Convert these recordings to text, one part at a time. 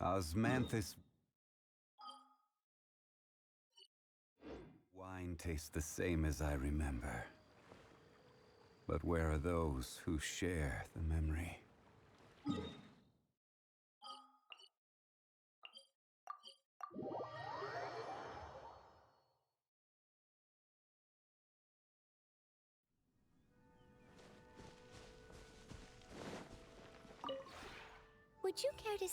Osmanthus. Wine tastes the same as I remember. But where are those who share the memory? Would you care to...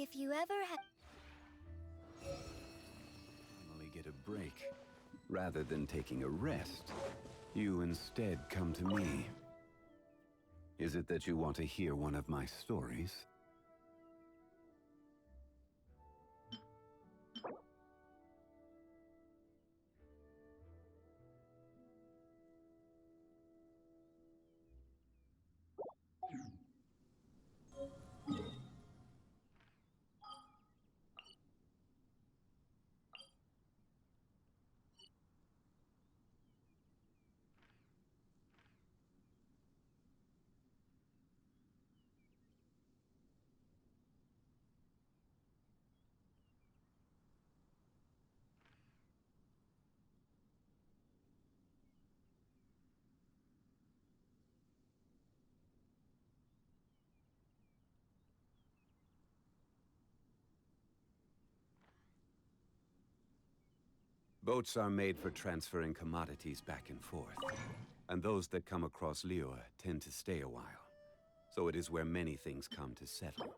If you ever have... Finally get a break. Rather than taking a rest, you instead come to me. Is it that you want to hear one of my stories? Boats are made for transferring commodities back and forth, and those that come across Liyue tend to stay a while. So it is where many things come to settle.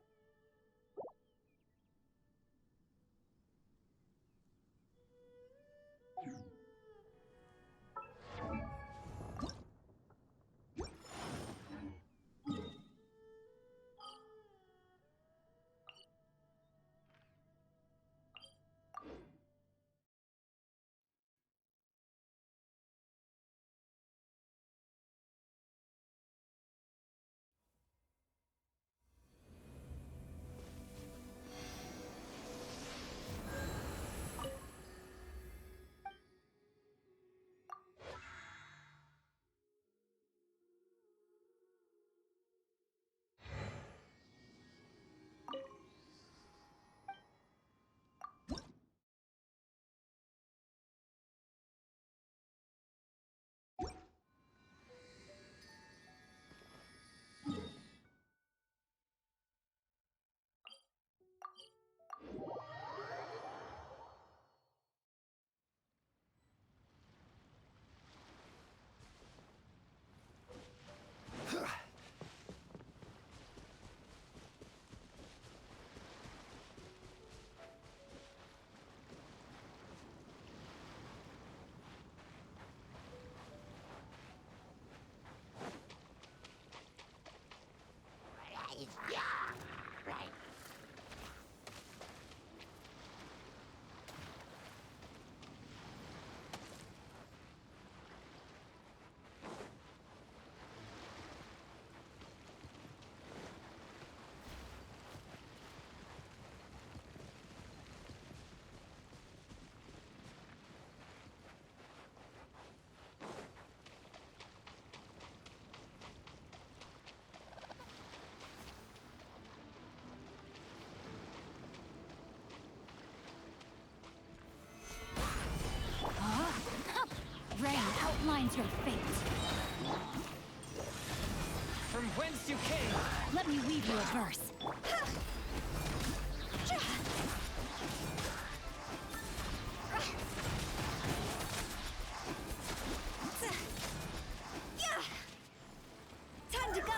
Rain outlines your fate. From whence you came! Let me weave you a verse. Time to go!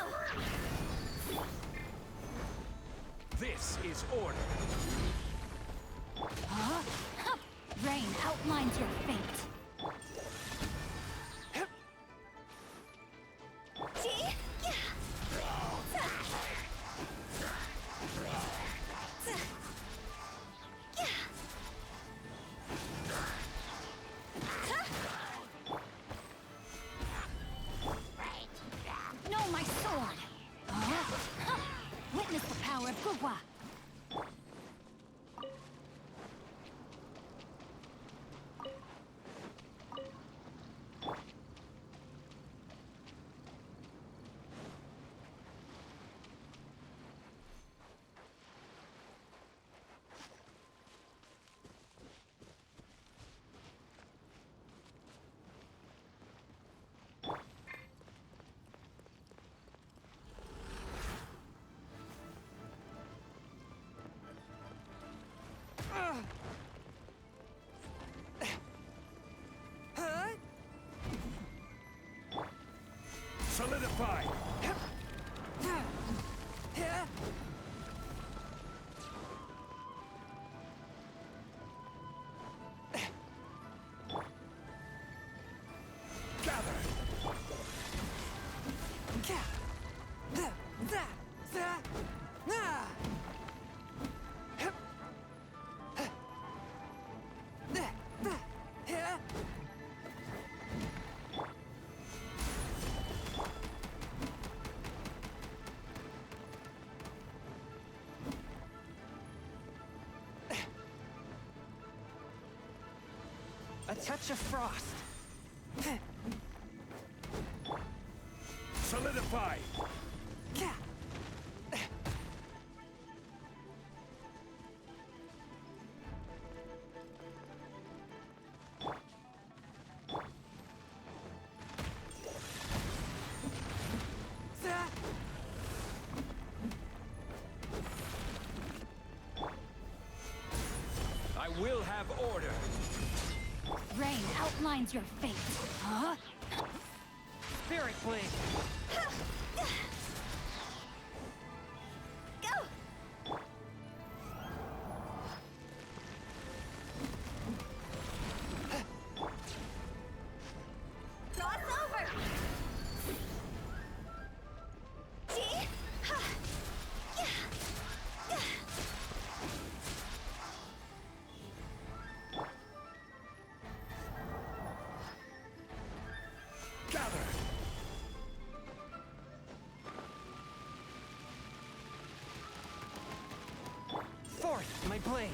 Solidify! A touch of frost. Solidify! I will have order. Rain outlines your fate. Huh? Spirit Blade! Go! Cross over! Gee! Ha! Yeah! Yeah! Gather! Forth, my blade!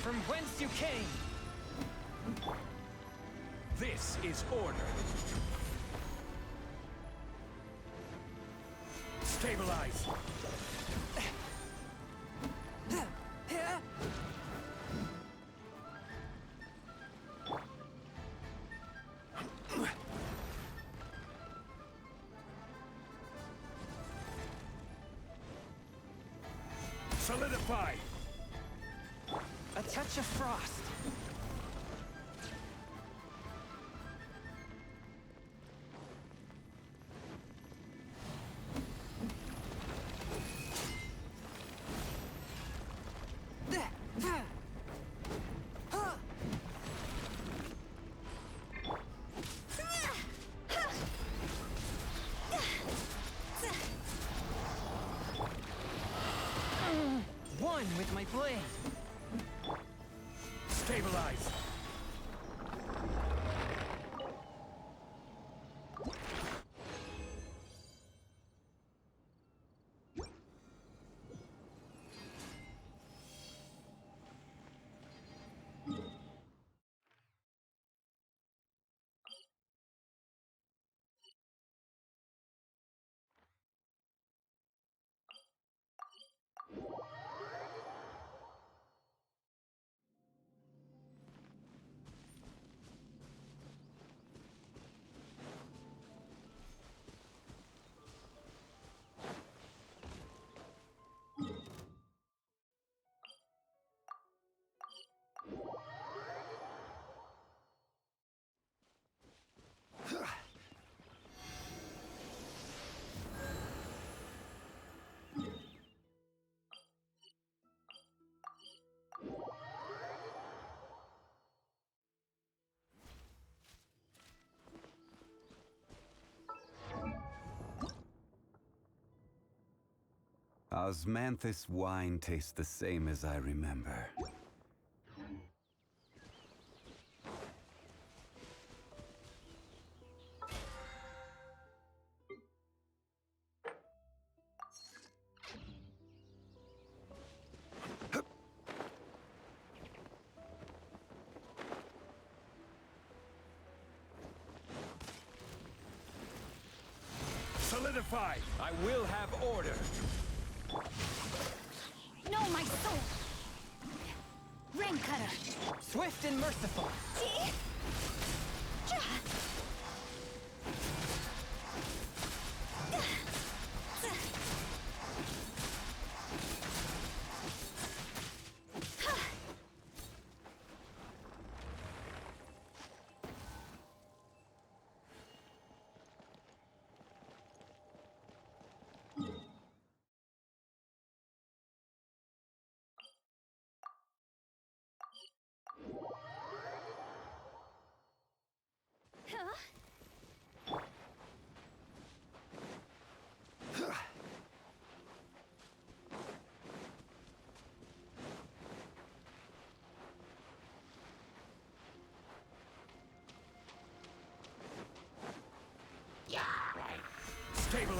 From whence you came! This is order! Stabilize! Solidify! A touch of frost. One with my blade. Stabilize. Osmanthus wine tastes the same as I remember. Solidify! I will have order. Know my soul! Rain Cutter! Swift and merciful. Gee!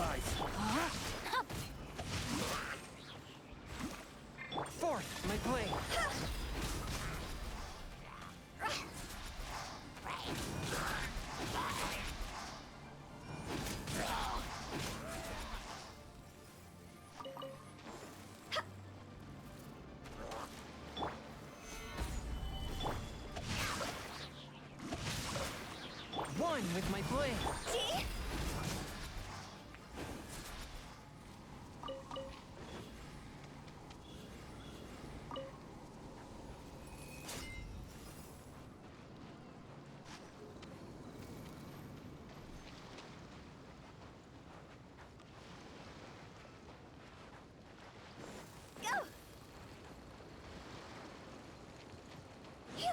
Stabilize! Forth, my blade! One with my blade! Go! Phew!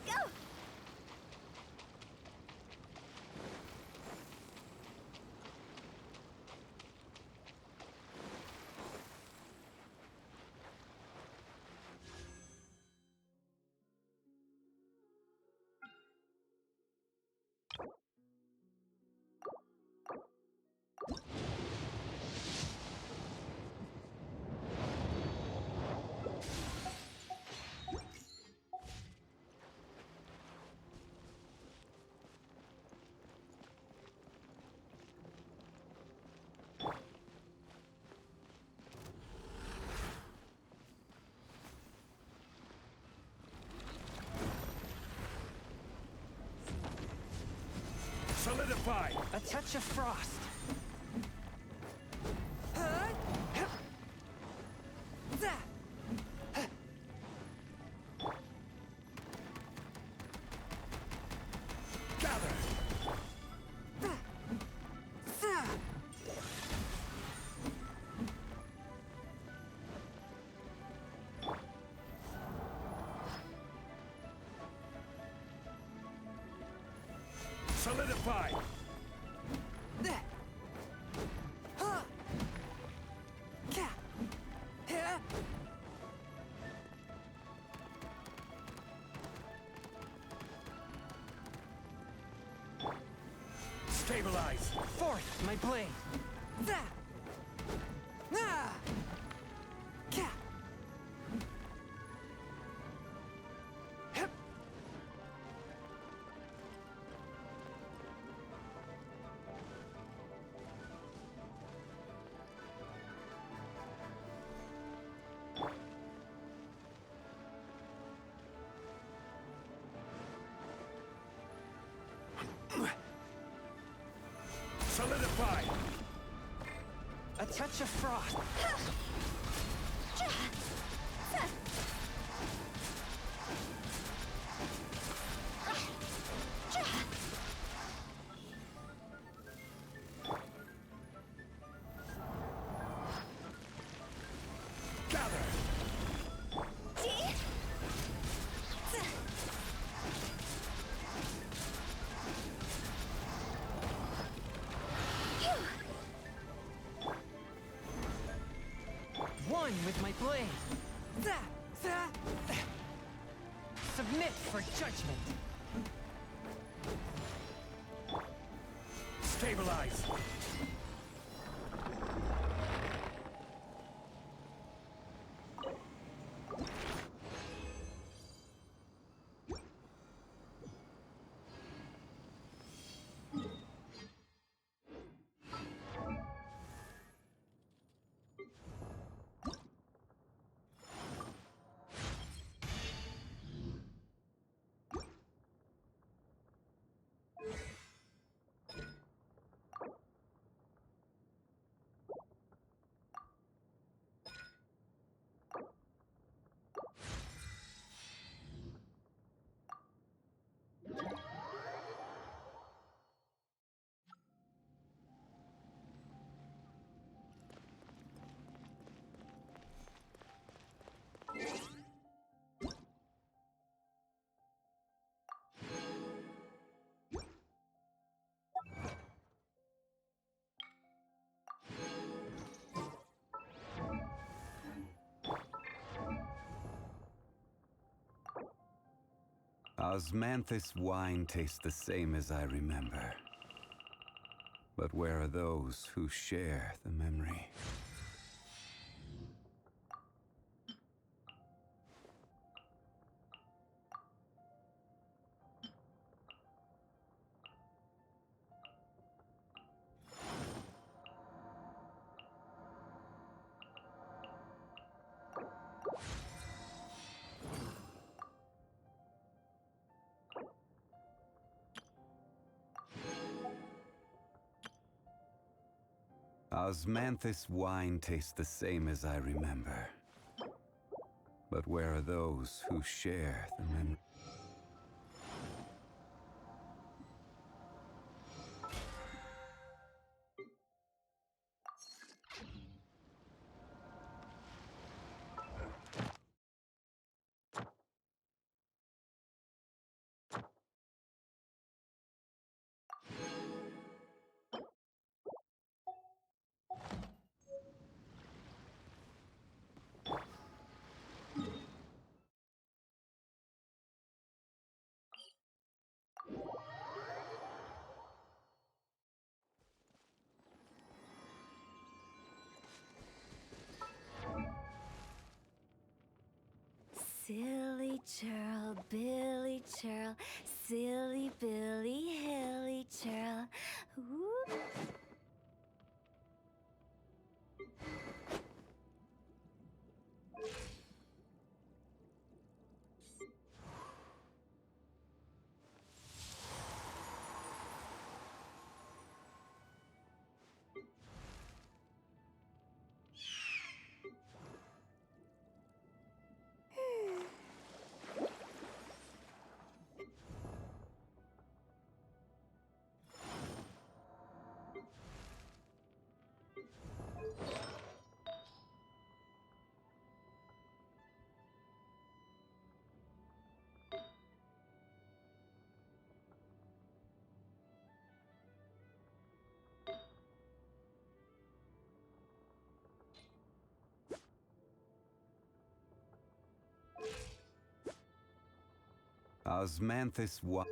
Go! Solidify! A touch of frost! Gather! Solidify! Stabilize! Forth, my blade! Solidify! A touch of frost! Gather! One with my blade! Submit for judgment! Stabilize! Osmanthus wine tastes the same as I remember. But where are those who share the memory? Osmanthus wine tastes the same as I remember. But where are those who share the memory? Silly churl, Billy churl, silly Billy, hilly churl. Ooh. Osmanthus wine.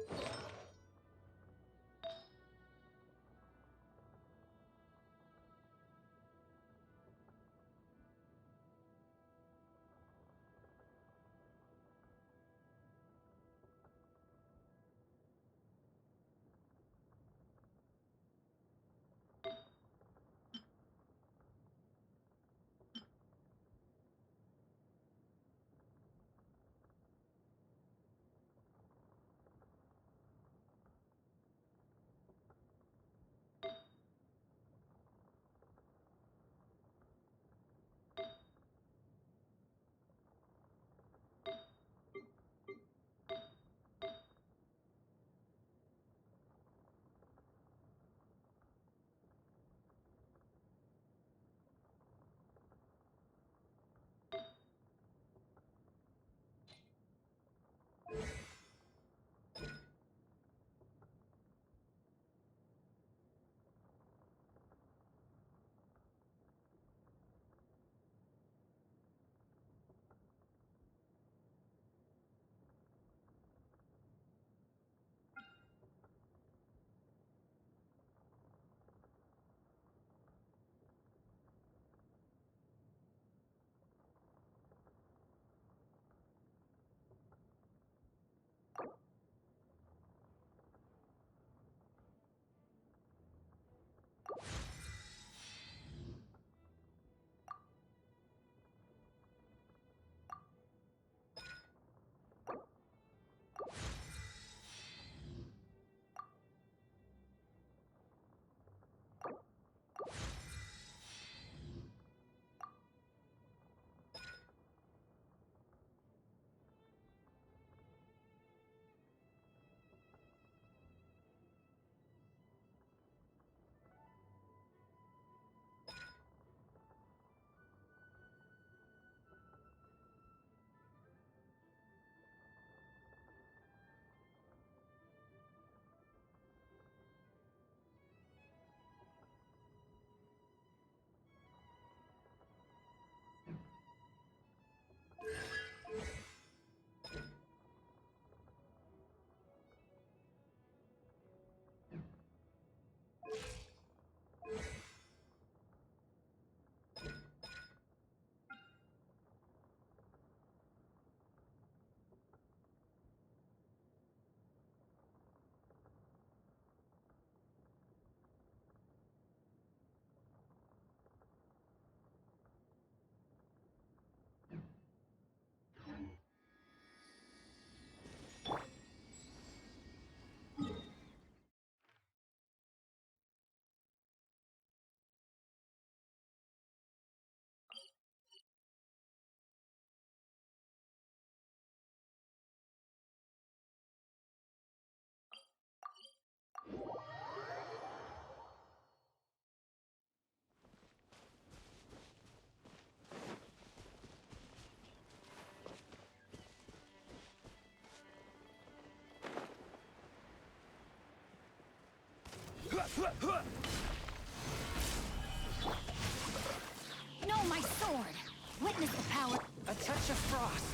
No, my sword! Witness the power. A touch of frost.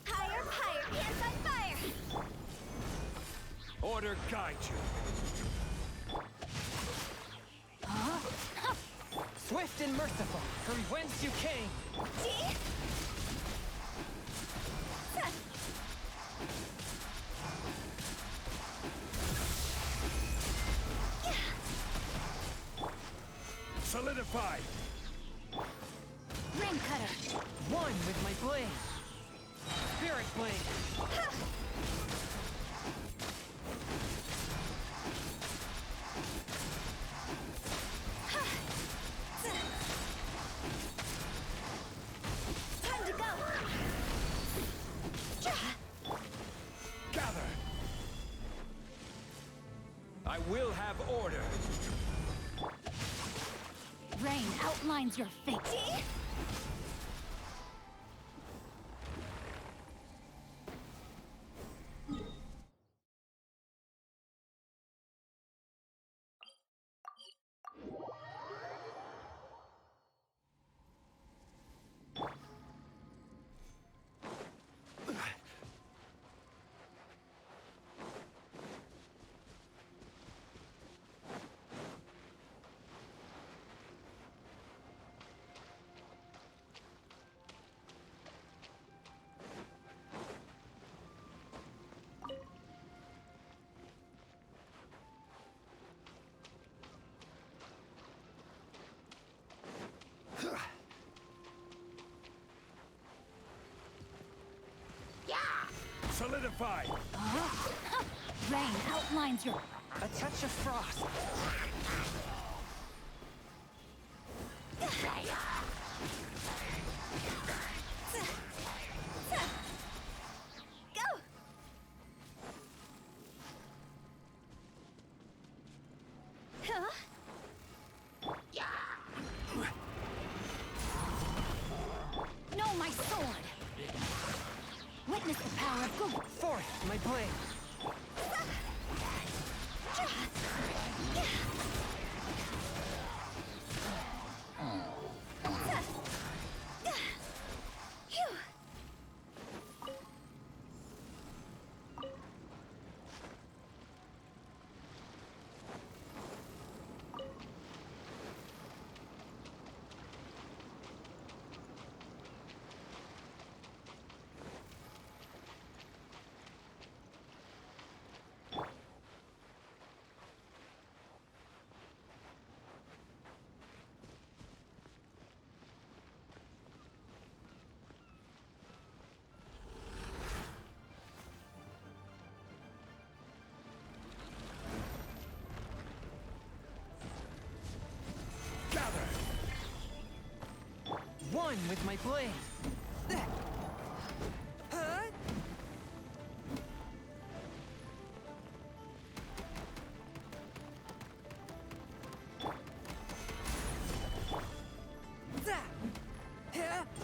Higher, higher, hands on fire! Order guide you. Swift and merciful, from whence you came. See? Solidify. Ring cutter. One with my blade. Spirit blade. Time to go. Gather. I will have order. Rain outlines your fate. See? Solidify. Rain outlines your... A touch of frost. Go! Huh? No, my sword! Witness the power of good. Forth, my blade. Phew. Gather. One with my blade.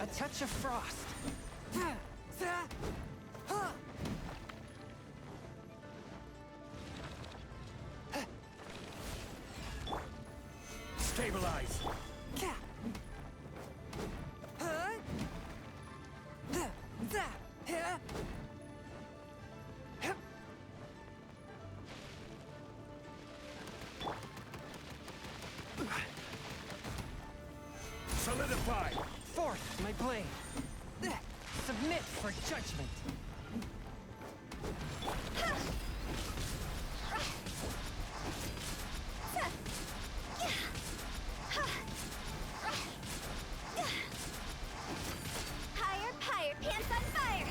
A touch of frost. Stabilize. Solidify. Forth, my blade. Submit for judgment. Higher, higher, pants on fire!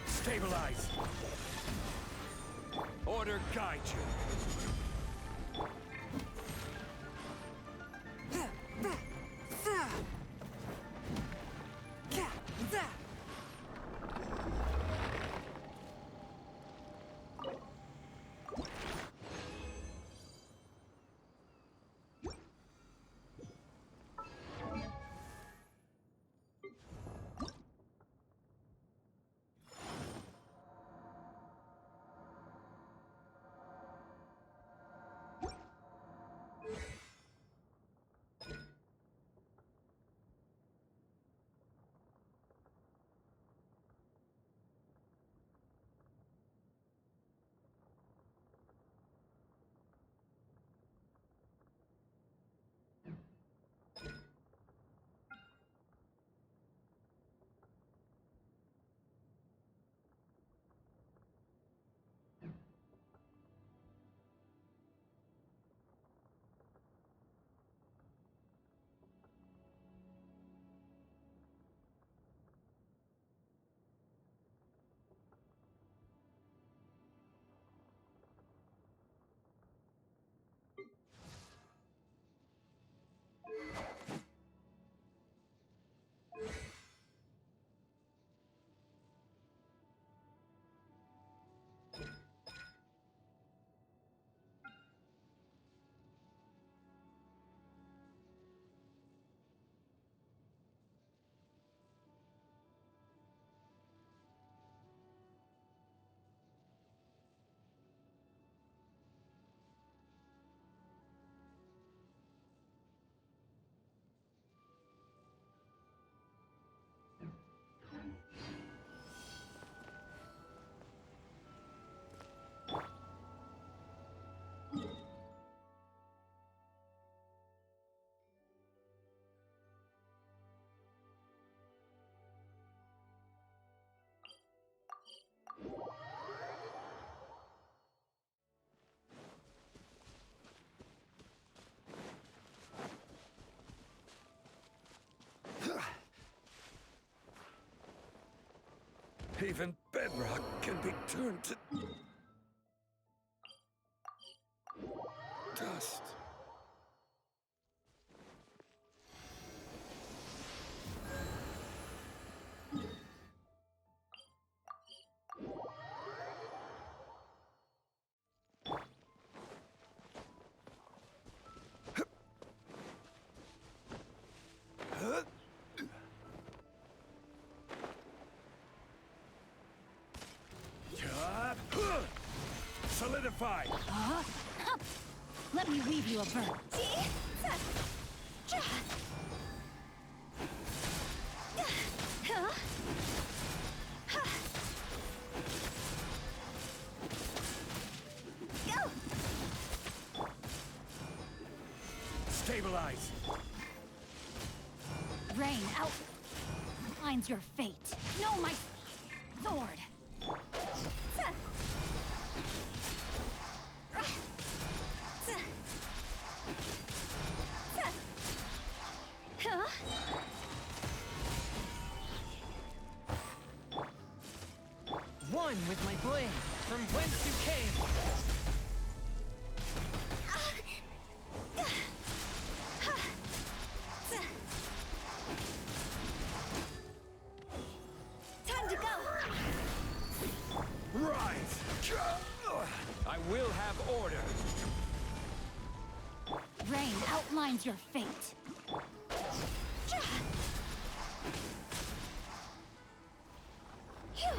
Stabilize. Order guide you. Even bedrock can be turned to dust. Solidify! Let me weave you a bird. Stabilize! Rain out. Mine's your fate. No, my sword. One with my blade, from whence you came. Time to go. Rise! I will have order! Rain outlines your fate. Phew.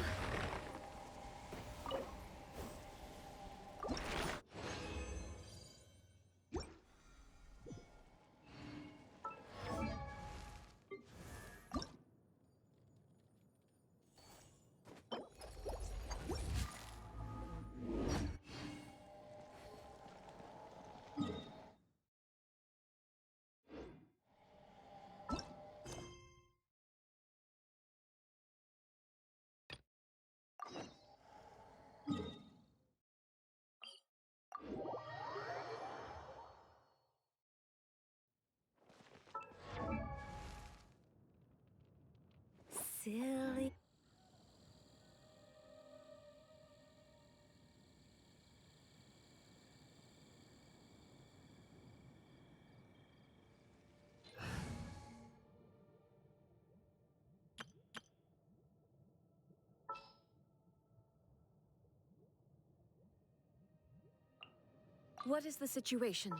Silly. What is the situation?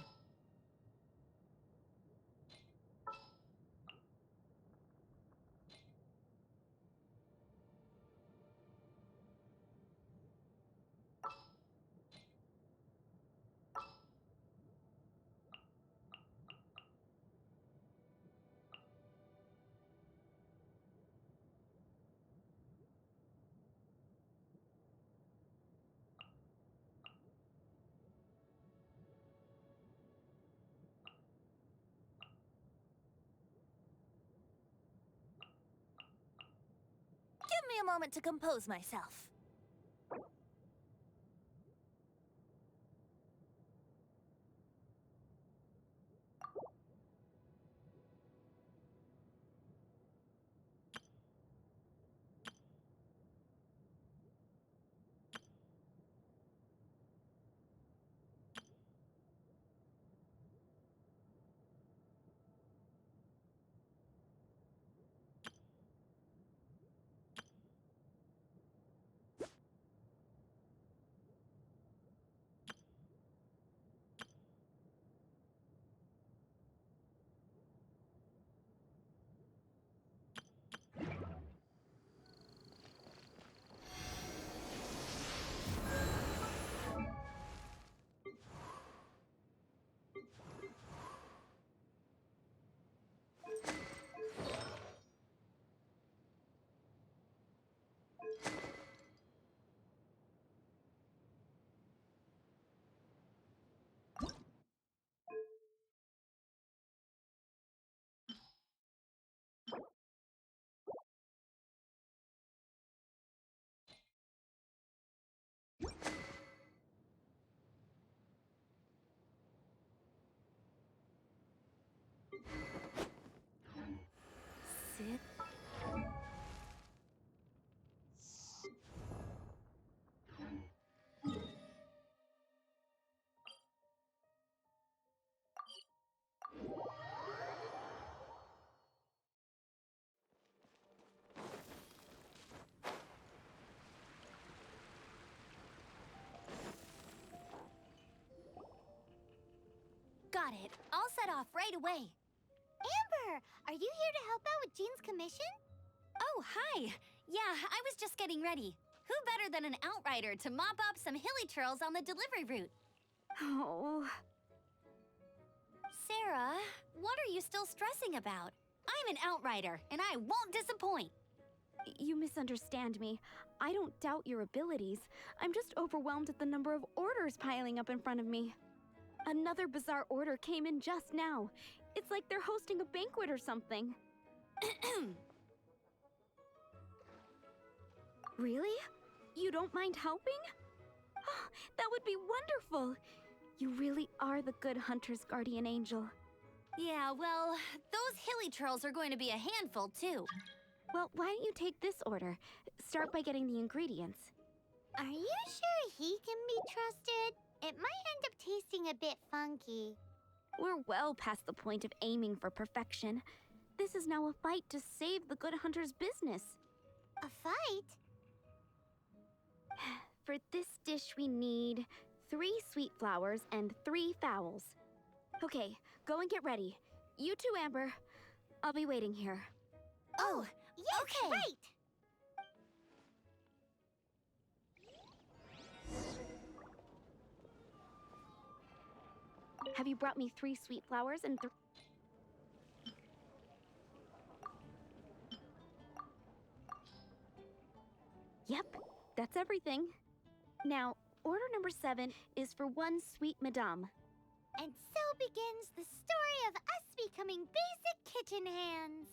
Give me a moment to compose myself. Got it. I'll set off right away. Amber, are you here to help out with Jean's commission? Oh, hi. Yeah, I was just getting ready. Who better than an outrider to mop up some hilly trails on the delivery route? Oh. Sarah, what are you still stressing about? I'm an outrider, and I won't disappoint. You misunderstand me. I don't doubt your abilities. I'm just overwhelmed at the number of orders piling up in front of me. Another bizarre order came in just now. It's like they're hosting a banquet or something. Really? You don't mind helping? Oh, that would be wonderful. You really are the good hunter's guardian angel. Yeah, well, those hilly trails are going to be a handful, too. Well, why don't you take this order? Start by getting the ingredients. Are you sure he can be trusted? It might end up tasting a bit funky. We're well past the point of aiming for perfection. This is now a fight to save the good hunter's business. A fight? For this dish, we need 3 sweet flowers and 3 fowls. Okay, go and get ready. You too, Amber. I'll be waiting here. Oh, yes, okay. Right! Have you brought me 3 sweet flowers and Yep, that's everything. Now, order number 7 is for 1 sweet madame. And so begins the story of us becoming basic kitchen hands.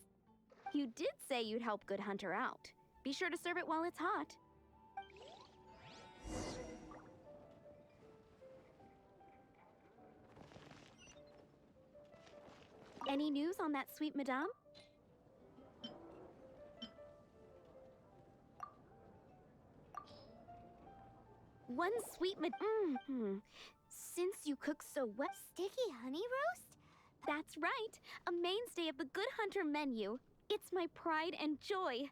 You did say you'd help Good Hunter out. Be sure to serve it while it's hot. Any news on that sweet madame? One sweet Since you cook so well. Sticky honey roast? That's right. A mainstay of the Good Hunter menu. It's my pride and joy.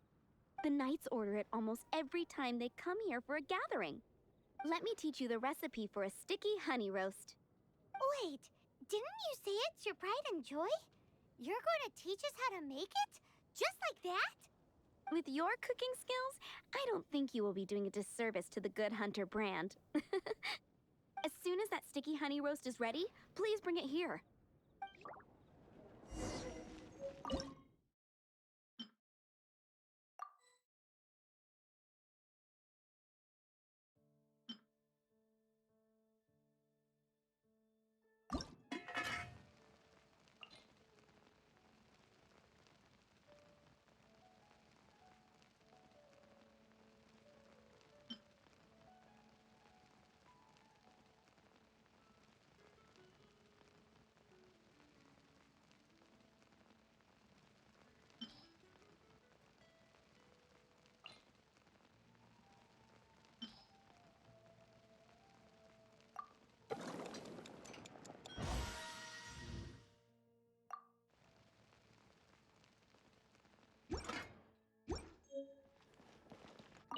The knights order it almost every time they come here for a gathering. Let me teach you the recipe for a sticky honey roast. Wait, didn't you say it's your pride and joy? You're going to teach us how to make it? Just like that? With your cooking skills, I don't think you will be doing a disservice to the Good Hunter brand. As soon as that sticky honey roast is ready, please bring it here.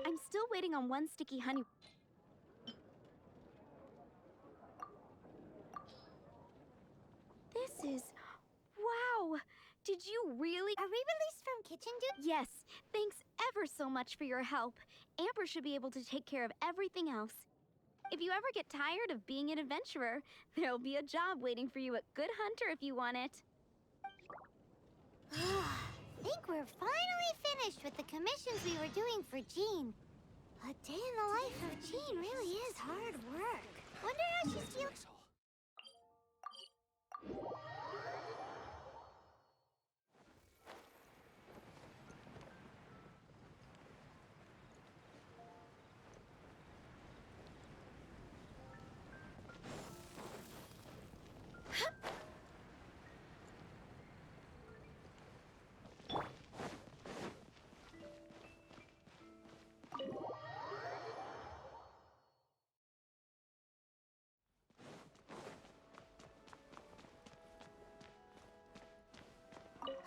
I'm still waiting on 1 sticky honey. This is... Wow! Did you really... Are we released from kitchen duty? Yes. Thanks ever so much for your help. Amber should be able to take care of everything else. If you ever get tired of being an adventurer, there'll be a job waiting for you at Good Hunter if you want it. I think we're finally finished with the commissions we were doing for Jean. A day in the life of Jean really is hard work. Wonder how she's feeling.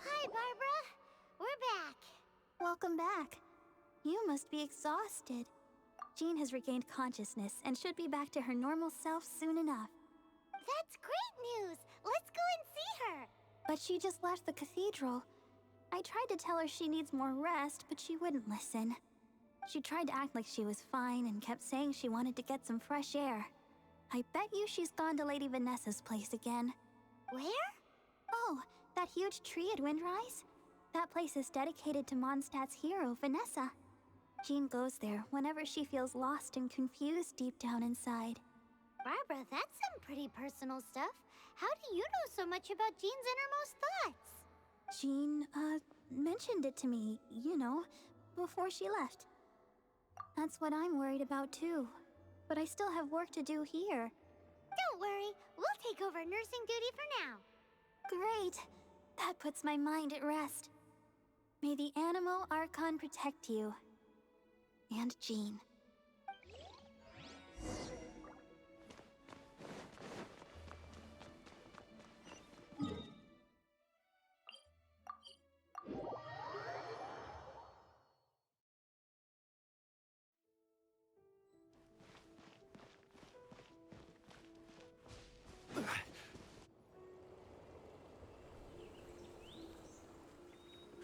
Hi, Barbara. We're back. Welcome back. You must be exhausted. Jean has regained consciousness and should be back to her normal self soon enough. That's great news. Let's go and see her! But she just left the cathedral. I tried to tell her she needs more rest, but she wouldn't listen. She tried to act like she was fine and kept saying she wanted to get some fresh air. I bet you she's gone to Lady Vanessa's place again. Where? Oh, that huge tree at Windrise? That place is dedicated to Mondstadt's hero, Vanessa. Jean goes there whenever she feels lost and confused deep down inside. Barbara, that's some pretty personal stuff. How do you know so much about Jean's innermost thoughts? Jean, mentioned it to me, you know, before she left. That's what I'm worried about too. But I still have work to do here. Don't worry, we'll take over nursing duty for now. Great! That puts my mind at rest. May the Animo Archon protect you. And Jean.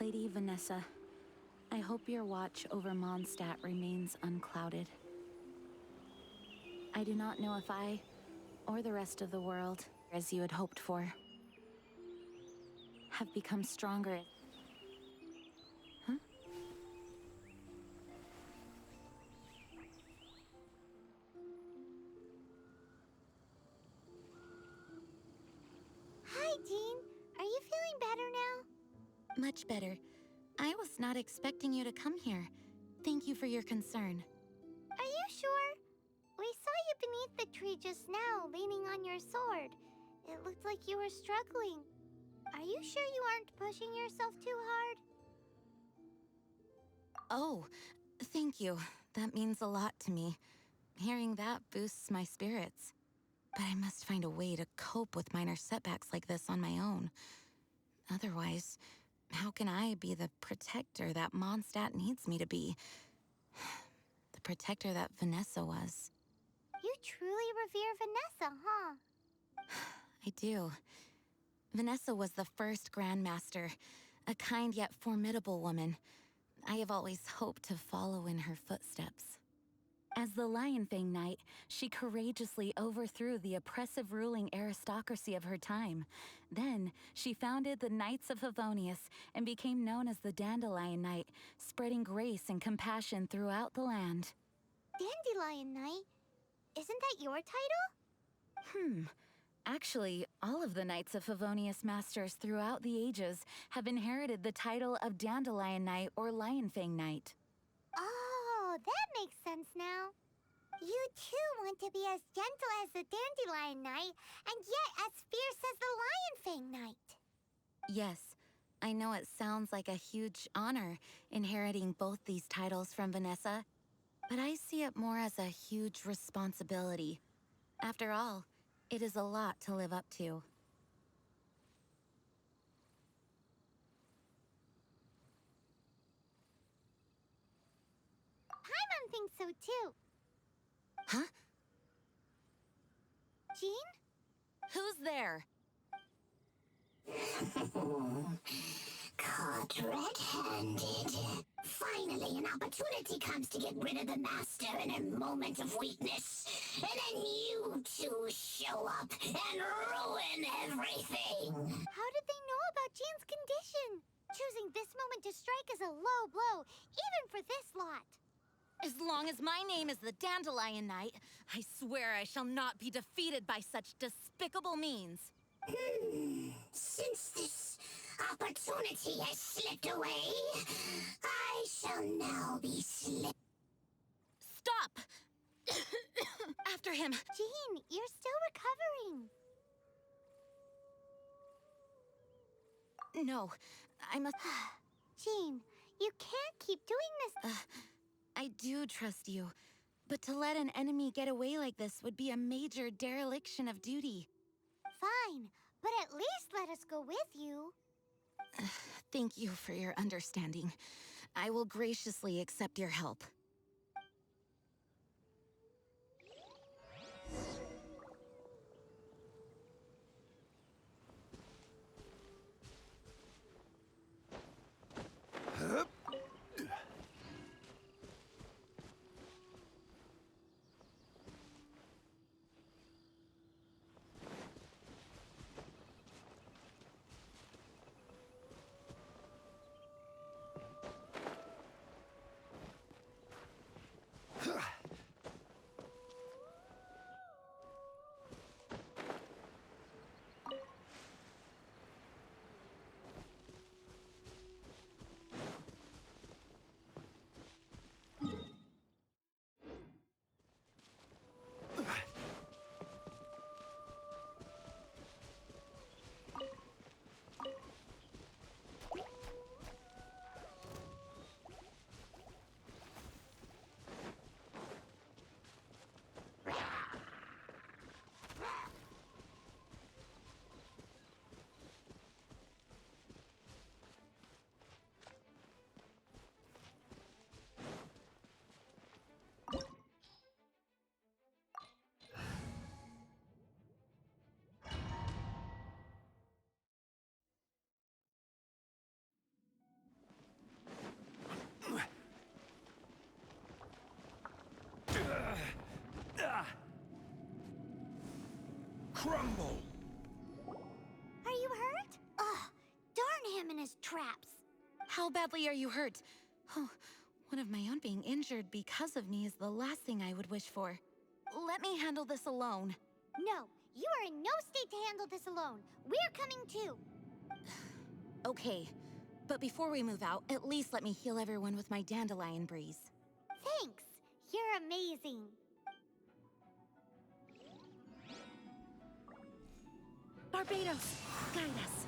Lady Vanessa, I hope your watch over Mondstadt remains unclouded. I do not know if I, or the rest of the world, as you had hoped for, have become stronger. Huh? Hi, Jean. Are you feeling better now? Much better. I was not expecting you to come here. Thank you for your concern. Are you sure? We saw you beneath the tree just now, leaning on your sword. It looked like you were struggling. Are you sure you aren't pushing yourself too hard? Oh, thank you. That means a lot to me. Hearing that boosts my spirits. But I must find a way to cope with minor setbacks like this on my own. Otherwise, how can I be the protector that Mondstadt needs me to be? The protector that Vanessa was. You truly revere Vanessa, huh? I do. Vanessa was the first Grandmaster, a kind yet formidable woman. I have always hoped to follow in her footsteps. As the Lionfang Knight, she courageously overthrew the oppressive ruling aristocracy of her time. Then, she founded the Knights of Favonius and became known as the Dandelion Knight, spreading grace and compassion throughout the land. Dandelion Knight? Isn't that your title? Actually, all of the Knights of Favonius Masters throughout the ages have inherited the title of Dandelion Knight or Lionfang Knight. Oh, that makes sense now. You too want to be as gentle as the Dandelion Knight, and yet as fierce as the Lionfang Knight. Yes, I know it sounds like a huge honor inheriting both these titles from Vanessa, but I see it more as a huge responsibility. After all, it is a lot to live up to. Paimon thinks so too. Huh? Jean? Who's there? Caught red-handed. Finally, an opportunity comes to get rid of the Master in a moment of weakness. And then you two show up and ruin everything. How did they know about Jean's condition? Choosing this moment to strike is a low blow, even for this lot. As long as my name is the Dandelion Knight, I swear I shall not be defeated by such despicable means. Since this opportunity has slipped away, I shall now be slipped. Stop! After him! Jean, you're still recovering. No, I must... Jean, you can't keep doing this. I do trust you, but to let an enemy get away like this would be a major dereliction of duty. Fine, but at least let us go with you. Thank you for your understanding. I will graciously accept your help. crumble! Are you hurt? Ugh, darn him and his traps. How badly are you hurt? Oh, one of my own being injured because of me is the last thing I would wish for. Let me handle this alone. No, you are in no state to handle this alone. We're coming too. Okay, but before we move out, at least let me heal everyone with my dandelion breeze. Thanks. You're amazing. Barbatos, guide us.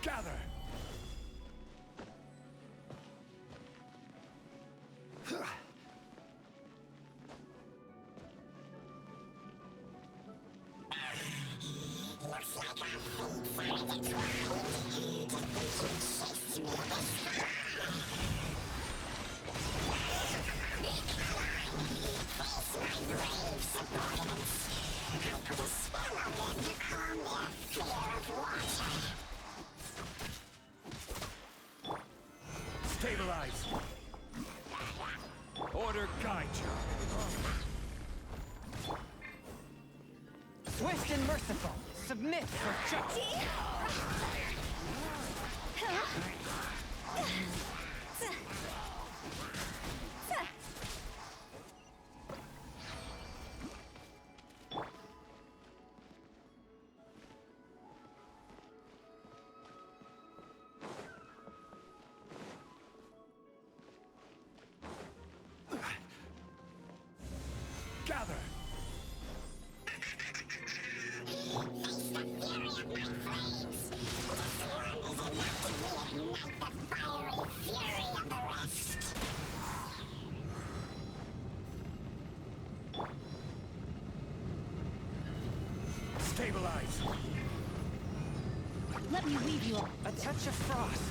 Gather! Looks like our fate finally declined. Chase me this far. Face my brave subordinates. I put a spell on them to calm their fear of water. Stabilize! Order guide you. Swift and merciful. Submit for justice. Gather! Face the fury of my flames. This one is enough to reignite the fiery fury of the rest. Stabilize! Let me leave you a touch of frost.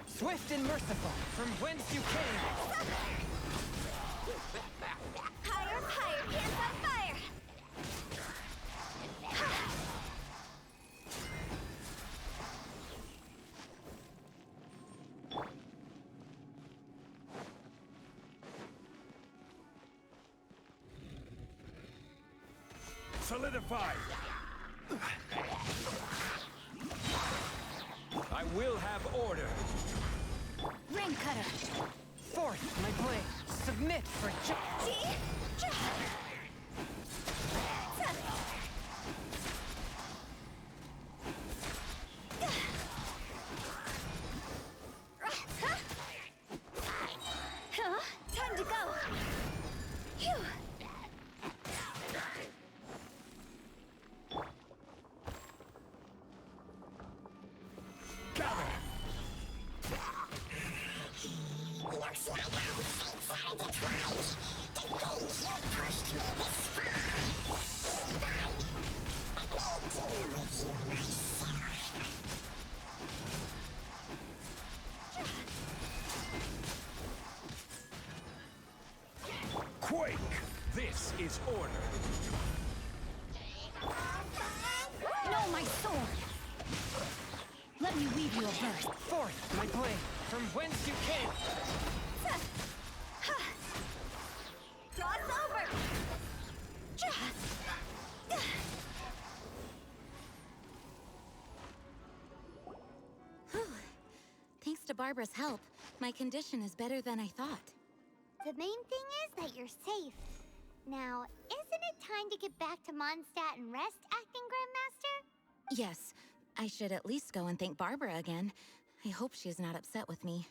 Swift and merciful, from whence you came. Higher, higher, hands on fire! Solidify! I will have order. Ring cutter! Forth, my blade. Submit for justice. Time to go! Phew! Gather! Looks like our fates are declined. The things you pushed me this far. I will deal with you myself. Quake! This is order. No, my sword! Let me weave you a verse. Forth, my blade. From whence you came. Cross over! Whew. Thanks to Barbara's help, my condition is better than I thought. The main thing is that you're safe. Now, isn't it time to get back to Mondstadt and rest, Acting Grandmaster? Yes, I should at least go and thank Barbara again. I hope she's not upset with me.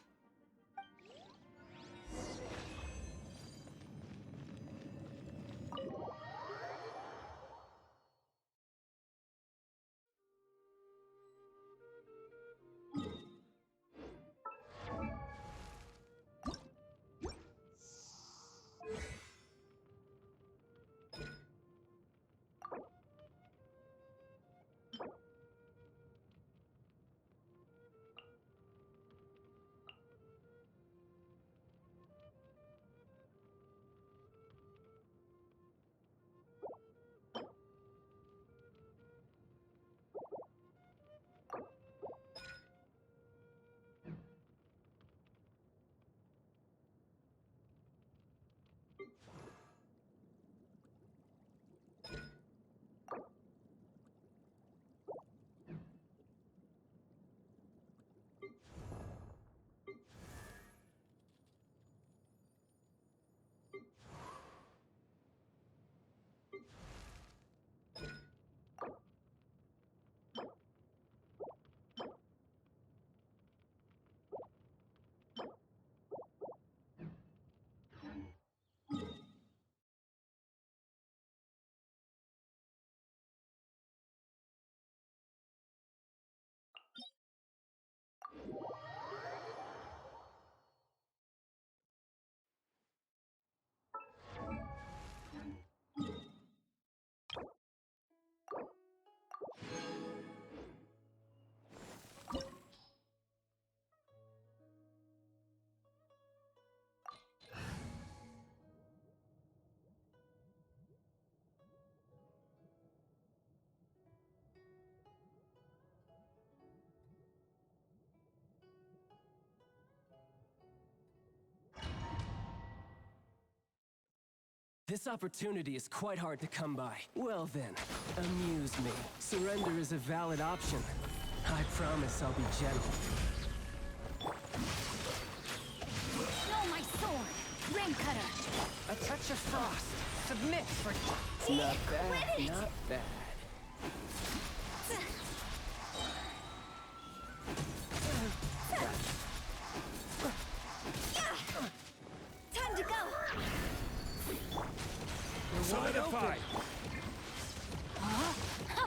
This opportunity is quite hard to come by. Well then, amuse me. Surrender is a valid option. I promise I'll be gentle. No, my sword! Rain cutter! A touch of frost. Submit for... Not bad, not bad. Time to go! Solidify! Huh?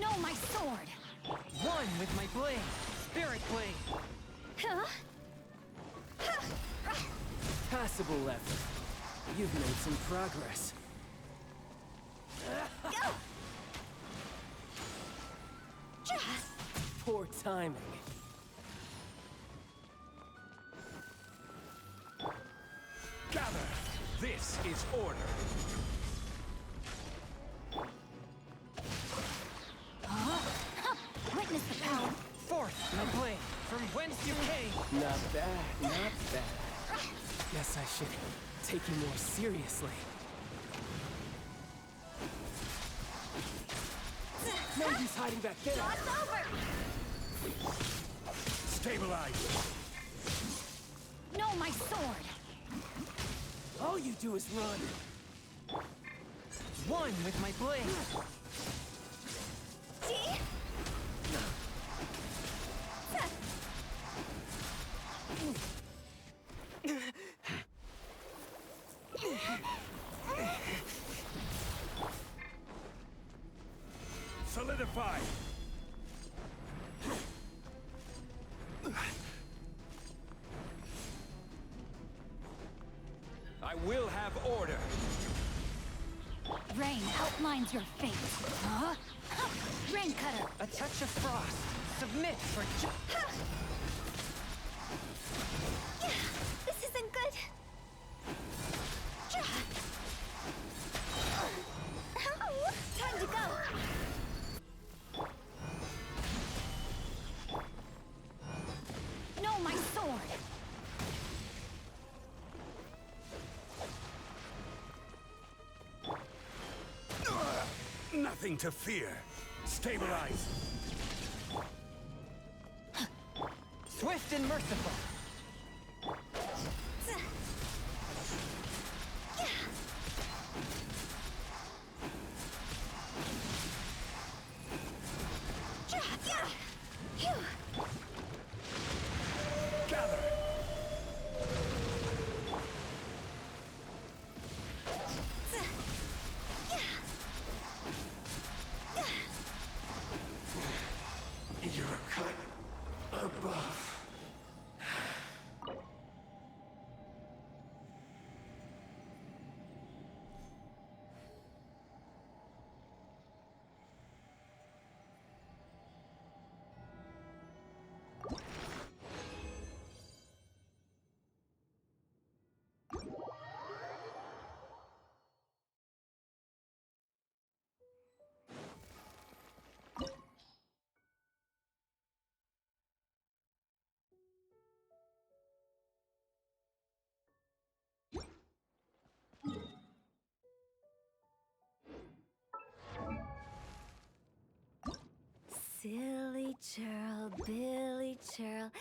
No, my sword! One with my blade. Spirit blade. Huh? Passable effort. You've made some progress. Go! Poor timing. Gather! This is order! Witness the power! Forth, my blade. From whence you came. Not bad, not bad. Guess I should take you more seriously. No use hiding back there. It's over! Stabilize! No, my sword! All you do is run. One with my blade. See? Solidify! I will have order! Rain outlines your fate. Huh? Rain cutter! A touch of frost. Submit for This isn't good. Time to go. No, my sword. Nothing to fear! Stabilize! swift and merciful. Gather! You're cut above. Silly churl, Billy churl.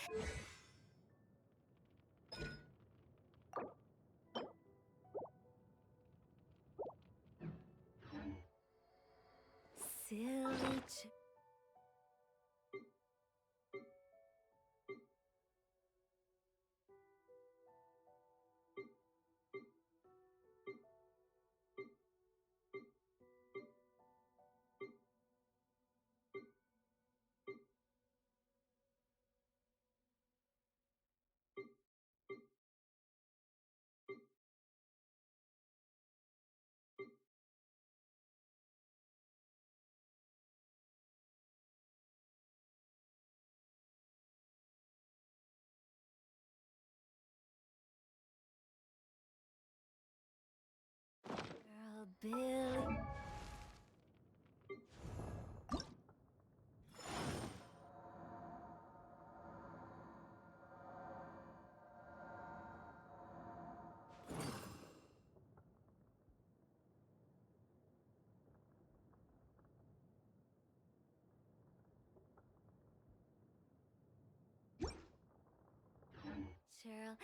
Silly churl. Billy. Cheryl.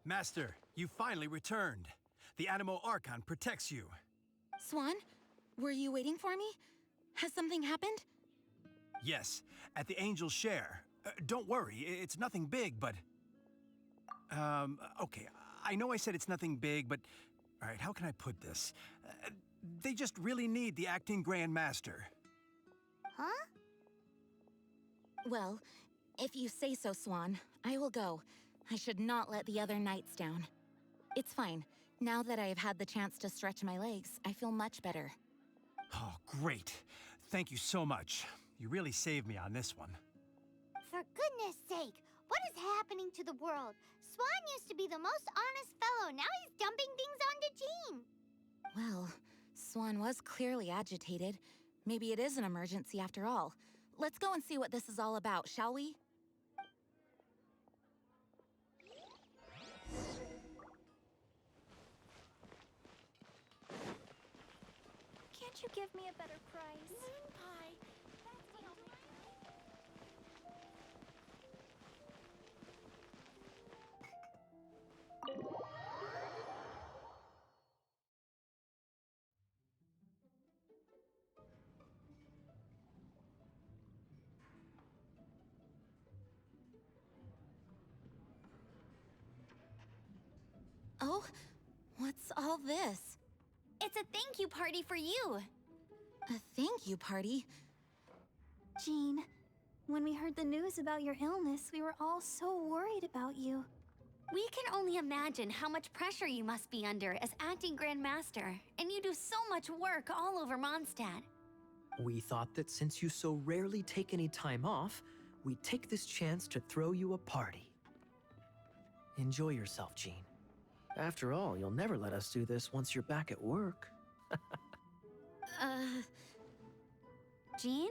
Master, you finally returned. The Animo Archon protects you. Swan, were you waiting for me? Has something happened? Yes, at the Angel's Share. Don't worry, it's nothing big, but... okay, I know I said it's nothing big, but... Alright, how can I put this? They just really need the acting Grand Master. Huh? Well, if you say so, Swan, I will go. I should not let the other knights down. It's fine. Now that I have had the chance to stretch my legs, I feel much better. Oh, great. Thank you so much. You really saved me on this one. For goodness sake, what is happening to the world? Swan used to be the most honest fellow. Now he's dumping things onto Jean. Well, Swan was clearly agitated. Maybe it is an emergency after all. Let's go and see what this is all about, shall we? Can't you give me a better price? Moon pie. That's what I'll Oh, what's all this? It's a thank you party for you. A thank you party? Jean, when we heard the news about your illness, we were all so worried about you. We can only imagine how much pressure you must be under as acting Grand Master, and you do so much work all over Mondstadt. We thought that since you so rarely take any time off, we'd take this chance to throw you a party. Enjoy yourself, Jean. After all, you'll never let us do this once you're back at work. Jean?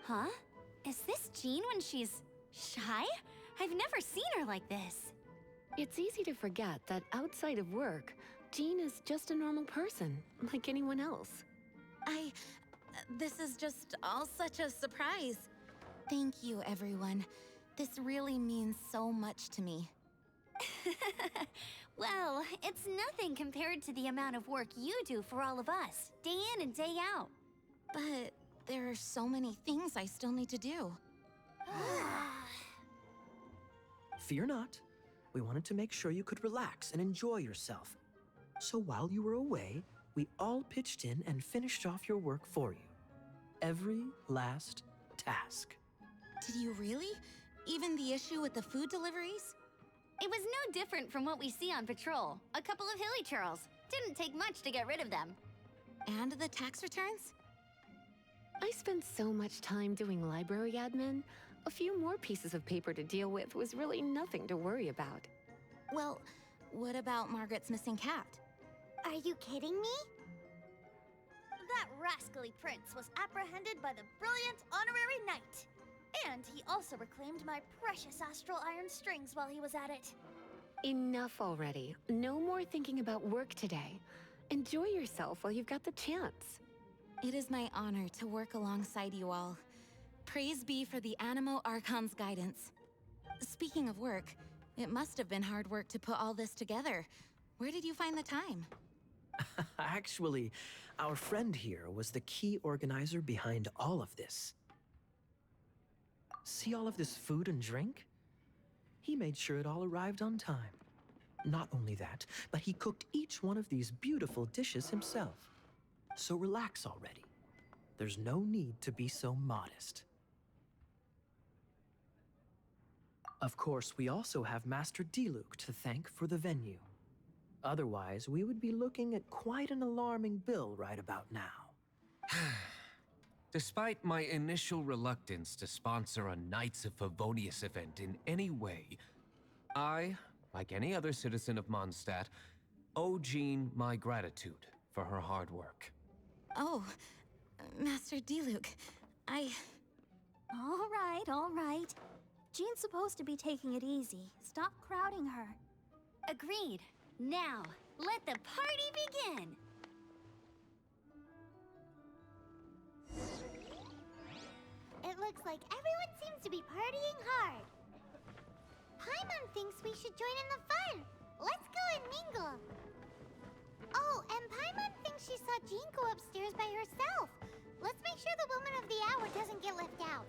Huh? Is this Jean when she's shy? I've never seen her like this. It's easy to forget that outside of work, Jean is just a normal person, like anyone else. This is just all such a surprise. Thank you, everyone. This really means so much to me. Well, it's nothing compared to the amount of work you do for all of us, day in and day out. But there are so many things I still need to do. Fear not. We wanted to make sure you could relax and enjoy yourself. So while you were away, we all pitched in and finished off your work for you. Every last task. Did you really? Even the issue with the food deliveries? It was no different from what we see on patrol. A couple of hilly churls. Didn't take much to get rid of them. And the tax returns? I spent so much time doing library admin. A few more pieces of paper to deal with was really nothing to worry about. Well, what about Margaret's missing cat? Are you kidding me? That rascally prince was apprehended by the brilliant honorary knight. And he also reclaimed my precious astral iron strings while he was at it. Enough already. No more thinking about work today. Enjoy yourself while you've got the chance. It is my honor to work alongside you all. Praise be for the Animo Archon's guidance. Speaking of work, it must have been hard work to put all this together. Where did you find the time? Actually, our friend here was the key organizer behind all of this. See all of this food and drink? He made sure it all arrived on time. Not only that, but he cooked each one of these beautiful dishes himself. So relax already. There's no need to be so modest. Of course, we also have Master Diluc to thank for the venue. Otherwise, we would be looking at quite an alarming bill right about now. Despite my initial reluctance to sponsor a Knights of Favonius event in any way, I, like any other citizen of Mondstadt, owe Jean my gratitude for her hard work. Oh, Master Diluc, All right. Jean's supposed to be taking it easy. Stop crowding her. Agreed. Now, let the party begin! It looks like everyone seems to be partying hard. Paimon thinks we should join in the fun. Let's go and mingle. Oh, and Paimon thinks she saw Jean go upstairs by herself. Let's make sure the woman of the hour doesn't get left out.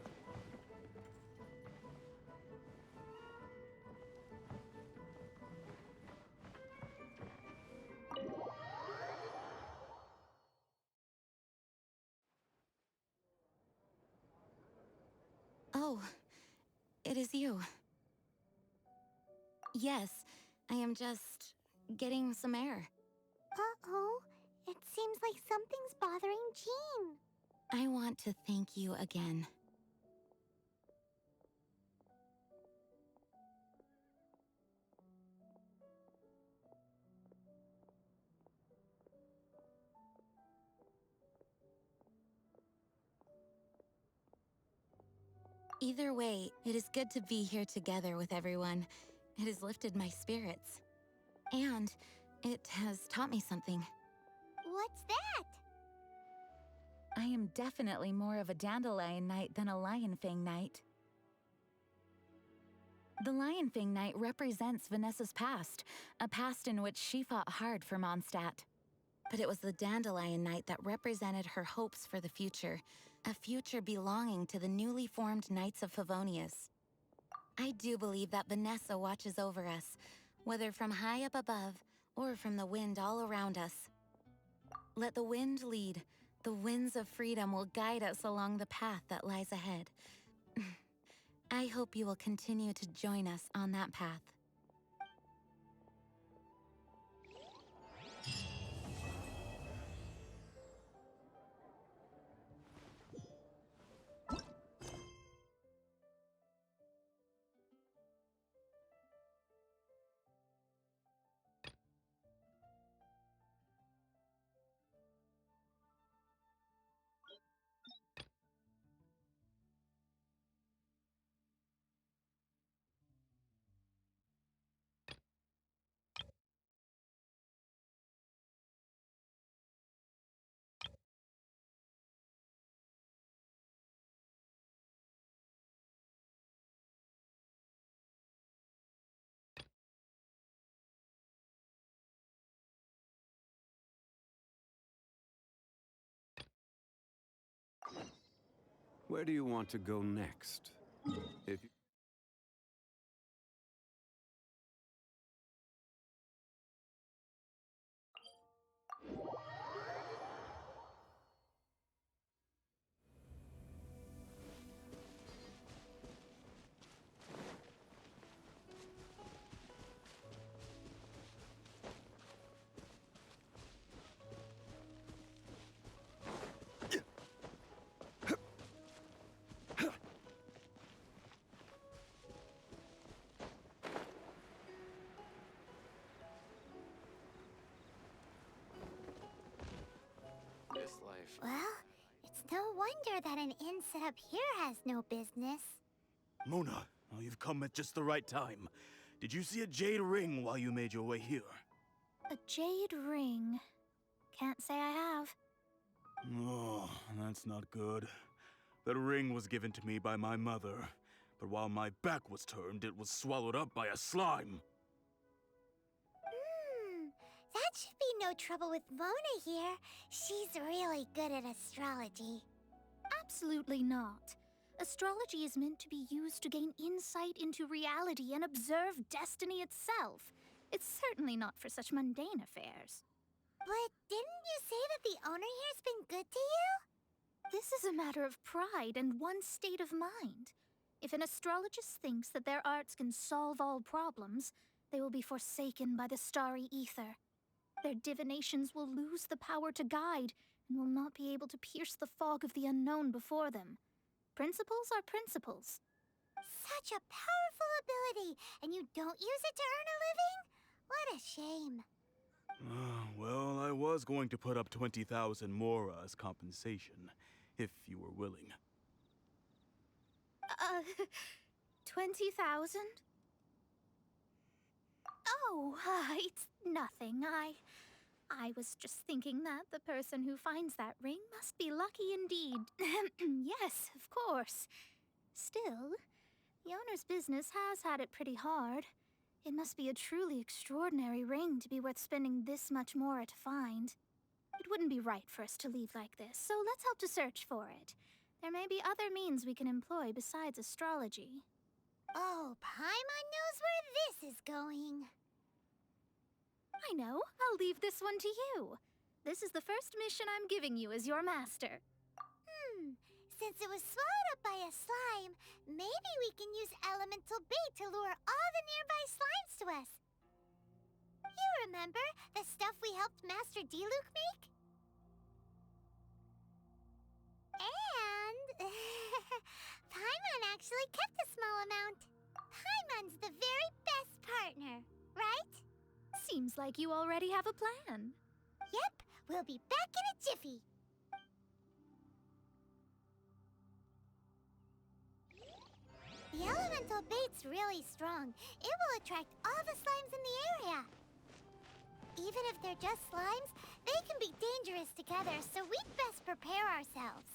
Oh, it is you. Yes, I am just getting some air. Uh-oh. It seems like something's bothering Jean. I want to thank you again. Either way, it is good to be here together with everyone. It has lifted my spirits. And it has taught me something. What's that? I am definitely more of a Dandelion Knight than a Lionfang Knight. The Lionfang Knight represents Vanessa's past, a past in which she fought hard for Mondstadt. But it was the Dandelion Knight that represented her hopes for the future, a future belonging to the newly formed Knights of Favonius. I do believe that Vanessa watches over us, whether from high up above or from the wind all around us. Let the wind lead. The winds of freedom will guide us along the path that lies ahead. I hope you will continue to join us on that path. Where do you want to go next? If you... Well, it's no wonder that an inn set up here has no business. Mona, oh, you've come at just the right time. Did you see a jade ring while you made your way here? A jade ring. Can't say I have. Oh, that's not good. That ring was given to me by my mother, but while my back was turned, it was swallowed up by a slime. That should be no trouble with Mona here. She's really good at astrology. Absolutely not. Astrology is meant to be used to gain insight into reality and observe destiny itself. It's certainly not for such mundane affairs. But didn't you say that the owner here's been good to you? This is a matter of pride and one's state of mind. If an astrologist thinks that their arts can solve all problems, they will be forsaken by the starry ether. Their divinations will lose the power to guide and will not be able to pierce the fog of the unknown before them. Principles are principles. Such a powerful ability, and you don't use it to earn a living? What a shame. Well, I was going to put up 20,000 mora as compensation, if you were willing. 20,000? Oh, it's nothing. I was just thinking that the person who finds that ring must be lucky indeed. Yes, of course. Still, the owner's business has had it pretty hard. It must be a truly extraordinary ring to be worth spending this much more to find. It wouldn't be right for us to leave like this, so let's help to search for it. There may be other means we can employ besides astrology. Oh, Paimon knows where this is going. I know. I'll leave this one to you. This is the first mission I'm giving you as your master. Since it was swallowed up by a slime, maybe we can use elemental bait to lure all the nearby slimes to us. You remember the stuff we helped Master Diluc make? And Paimon actually kept a small amount. Paimon's the very best partner, right? Seems like you already have a plan. Yep, we'll be back in a jiffy. The elemental bait's really strong. It will attract all the slimes in the area. Even if they're just slimes, they can be dangerous together, so we'd best prepare ourselves.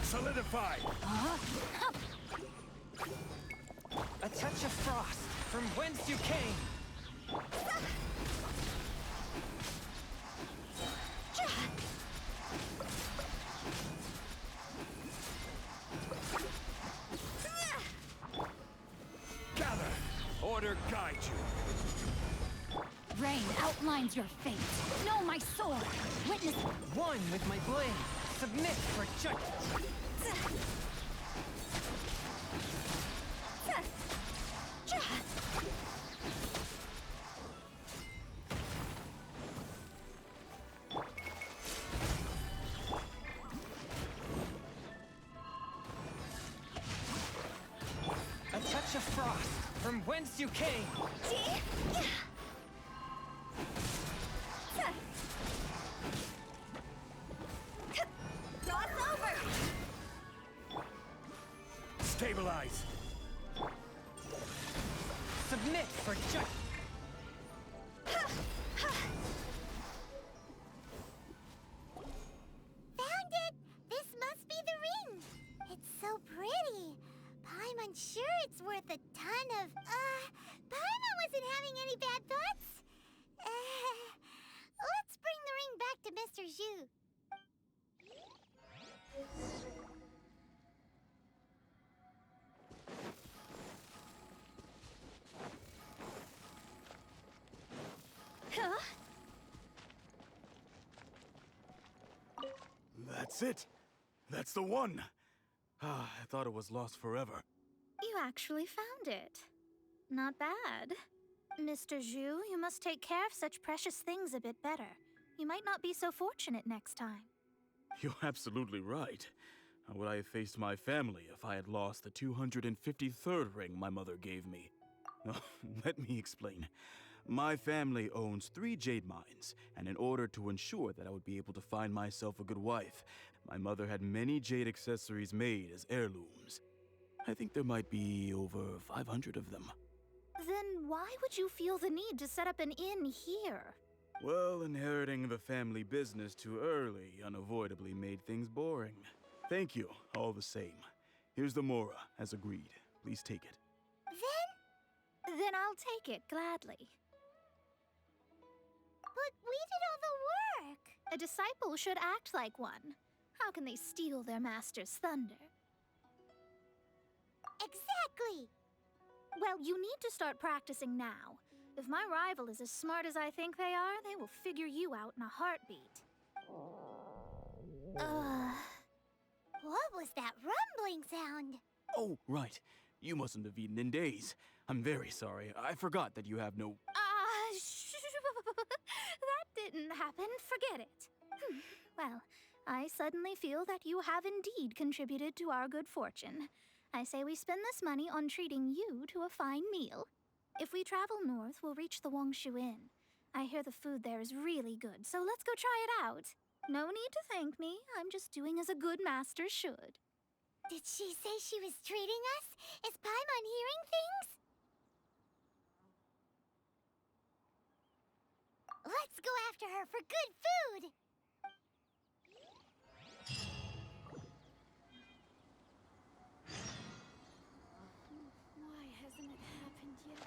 Solidify! A touch of frost from whence you came. Gather! Order guide you. Rain outlines your fate. Know my sword. Witness One with my blade. Submit for judgment. A touch of frost from whence you came. Cross over! Stabilize! Submit for judgment. Found it! This must be the ring! It's so pretty. Paimon's sure it's worth a ton of... Paimon wasn't having any bad thoughts. Let's bring the ring back to Mr. Zhu. Huh? That's it! That's the one! I thought it was lost forever. You actually found it. Not bad. Mr. Zhu, you must take care of such precious things a bit better. You might not be so fortunate next time. You're absolutely right. How would I have faced my family if I had lost the 253rd ring my mother gave me? Let me explain. My family owns 3 jade mines, and in order to ensure that I would be able to find myself a good wife, my mother had many jade accessories made as heirlooms. I think there might be over 500 of them. Then why would you feel the need to set up an inn here? Well, inheriting the family business too early unavoidably made things boring. Thank you, all the same. Here's the mora, as agreed. Please take it. Then I'll take it gladly. But we did all the work. A disciple should act like one. How can they steal their master's thunder? Exactly! Well, you need to start practicing now. If my rival is as smart as I think they are, they will figure you out in a heartbeat. What was that rumbling sound? Oh, right. You mustn't have eaten in days. I'm very sorry. I forgot that you have no... That didn't happen. Forget it. Well, I suddenly feel that you have indeed contributed to our good fortune. I say we spend this money on treating you to a fine meal. If we travel north, we'll reach the Wongshu Inn. I hear the food there is really good, so let's go try it out. No need to thank me. I'm just doing as a good master should. Did she say she was treating us? Is Paimon hearing things? Let's go after her for good food! Why hasn't it happened yet?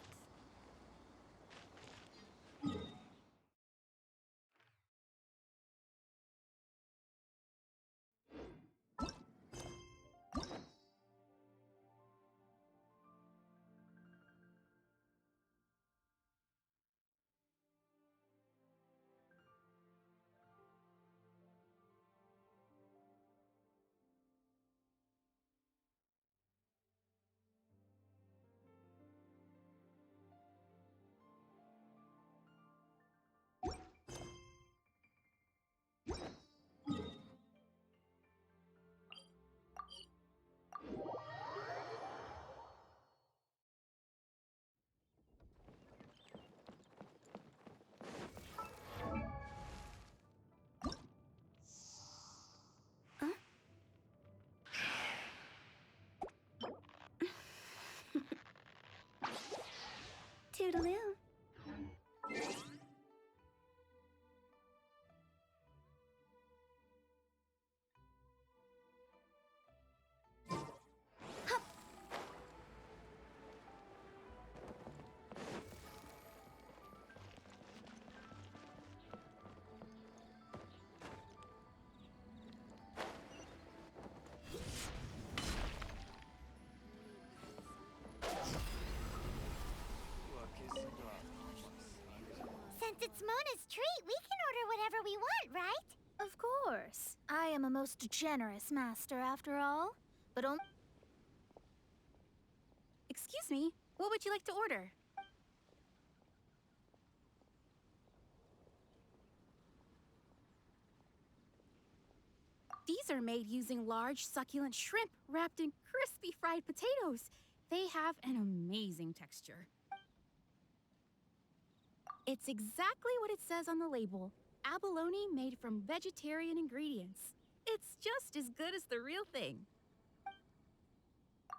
Toodaloo. Since it's Mona's treat, we can order whatever we want, right? Of course. I am a most generous master, after all. But only... Excuse me, what would you like to order? These are made using large, succulent shrimp wrapped in crispy fried potatoes. They have an amazing texture. It's exactly what it says on the label. Abalone made from vegetarian ingredients. It's just as good as the real thing.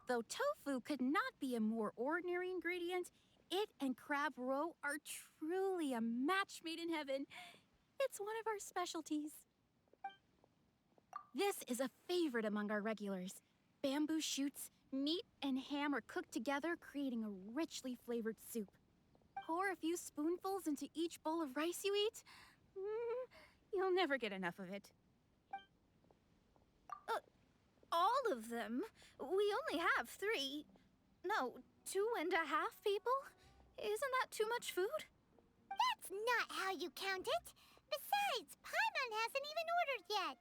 Though tofu could not be a more ordinary ingredient, it and crab roe are truly a match made in heaven. It's one of our specialties. This is a favorite among our regulars. Bamboo shoots, meat, and ham are cooked together, creating a richly flavored soup. Pour a few spoonfuls into each bowl of rice you eat. You'll never get enough of it. all of them? We only have 3. No, 2.5 people? Isn't that too much food? That's not how you count it. Besides, Paimon hasn't even ordered yet.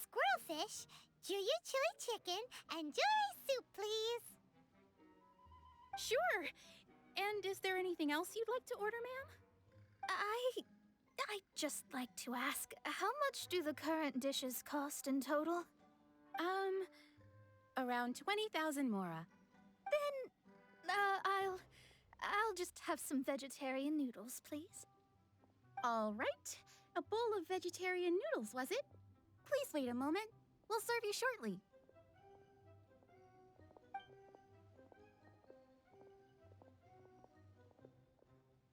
Squirrelfish, Juyu chili chicken, and jewelry soup, please. Sure. And is there anything else you'd like to order, ma'am? I'd just like to ask, how much do the current dishes cost in total? Around 20,000 mora. Then, I'll just have some vegetarian noodles, please. All right. A bowl of vegetarian noodles, was it? Please wait a moment. We'll serve you shortly.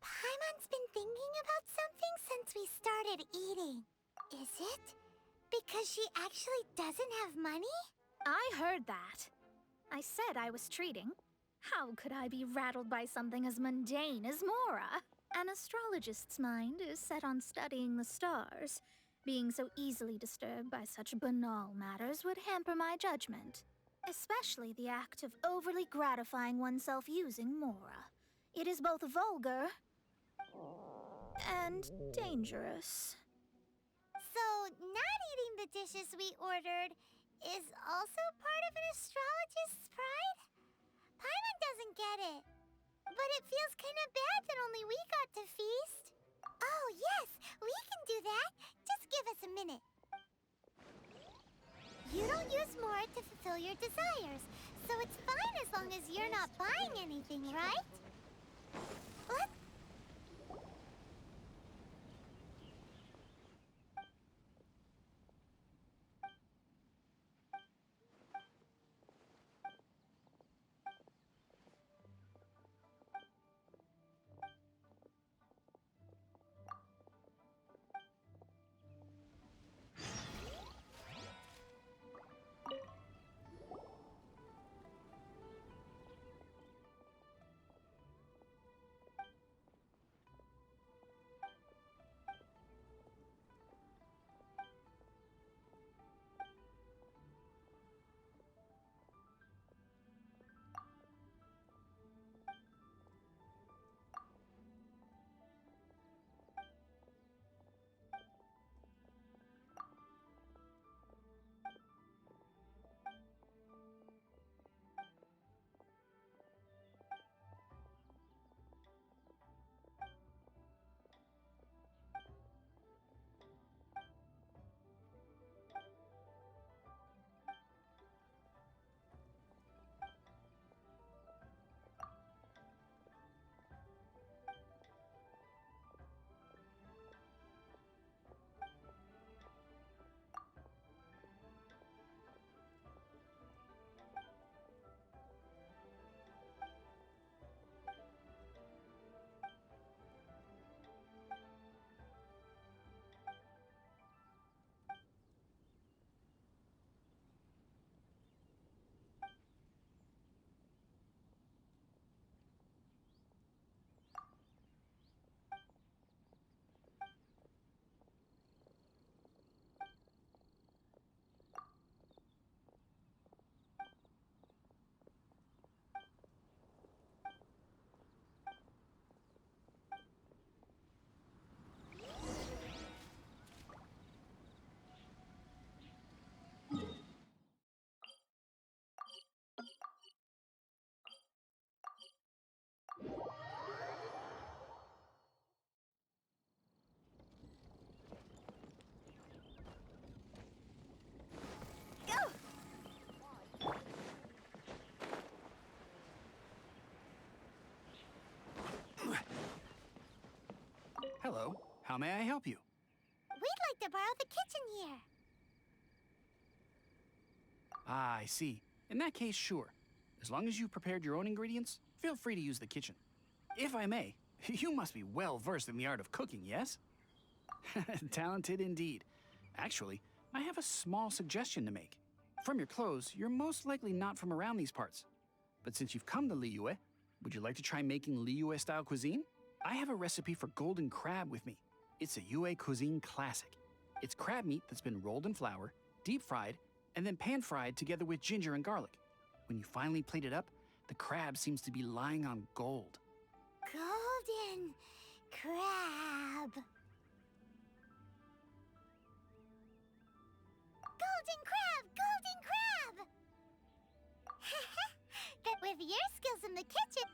Paimon's been thinking about something since we started eating. Is it because she actually doesn't have money? I heard that. I said I was treating. How could I be rattled by something as mundane as Mora? An astrologist's mind is set on studying the stars, Being so easily disturbed by such banal matters would hamper my judgment. Especially the act of overly gratifying oneself using Mora. It is both vulgar and dangerous. So, not eating the dishes we ordered is also part of an astrologist's pride? Paimon doesn't get it. But it feels kind of bad that only we got to feast. Oh, yes, we can do that. Just give us a minute. You don't use more to fulfill your desires, so it's fine as long as you're not buying anything, right? What? Hello. How may I help you? We'd like to borrow the kitchen here. Ah, I see. In that case, sure. As long as you prepared your own ingredients, feel free to use the kitchen. If I may, you must be well versed in the art of cooking, yes? Talented indeed. Actually, I have a small suggestion to make. From your clothes, you're most likely not from around these parts. But since you've come to Liyue, would you like to try making Liyue-style cuisine? I have a recipe for golden crab with me. It's a Yue cuisine classic. It's crab meat that's been rolled in flour, deep fried, and then pan fried together with ginger and garlic. When you finally plate it up, the crab seems to be lying on gold. Golden crab. Golden crab! Golden crab! But with your skills in the kitchen...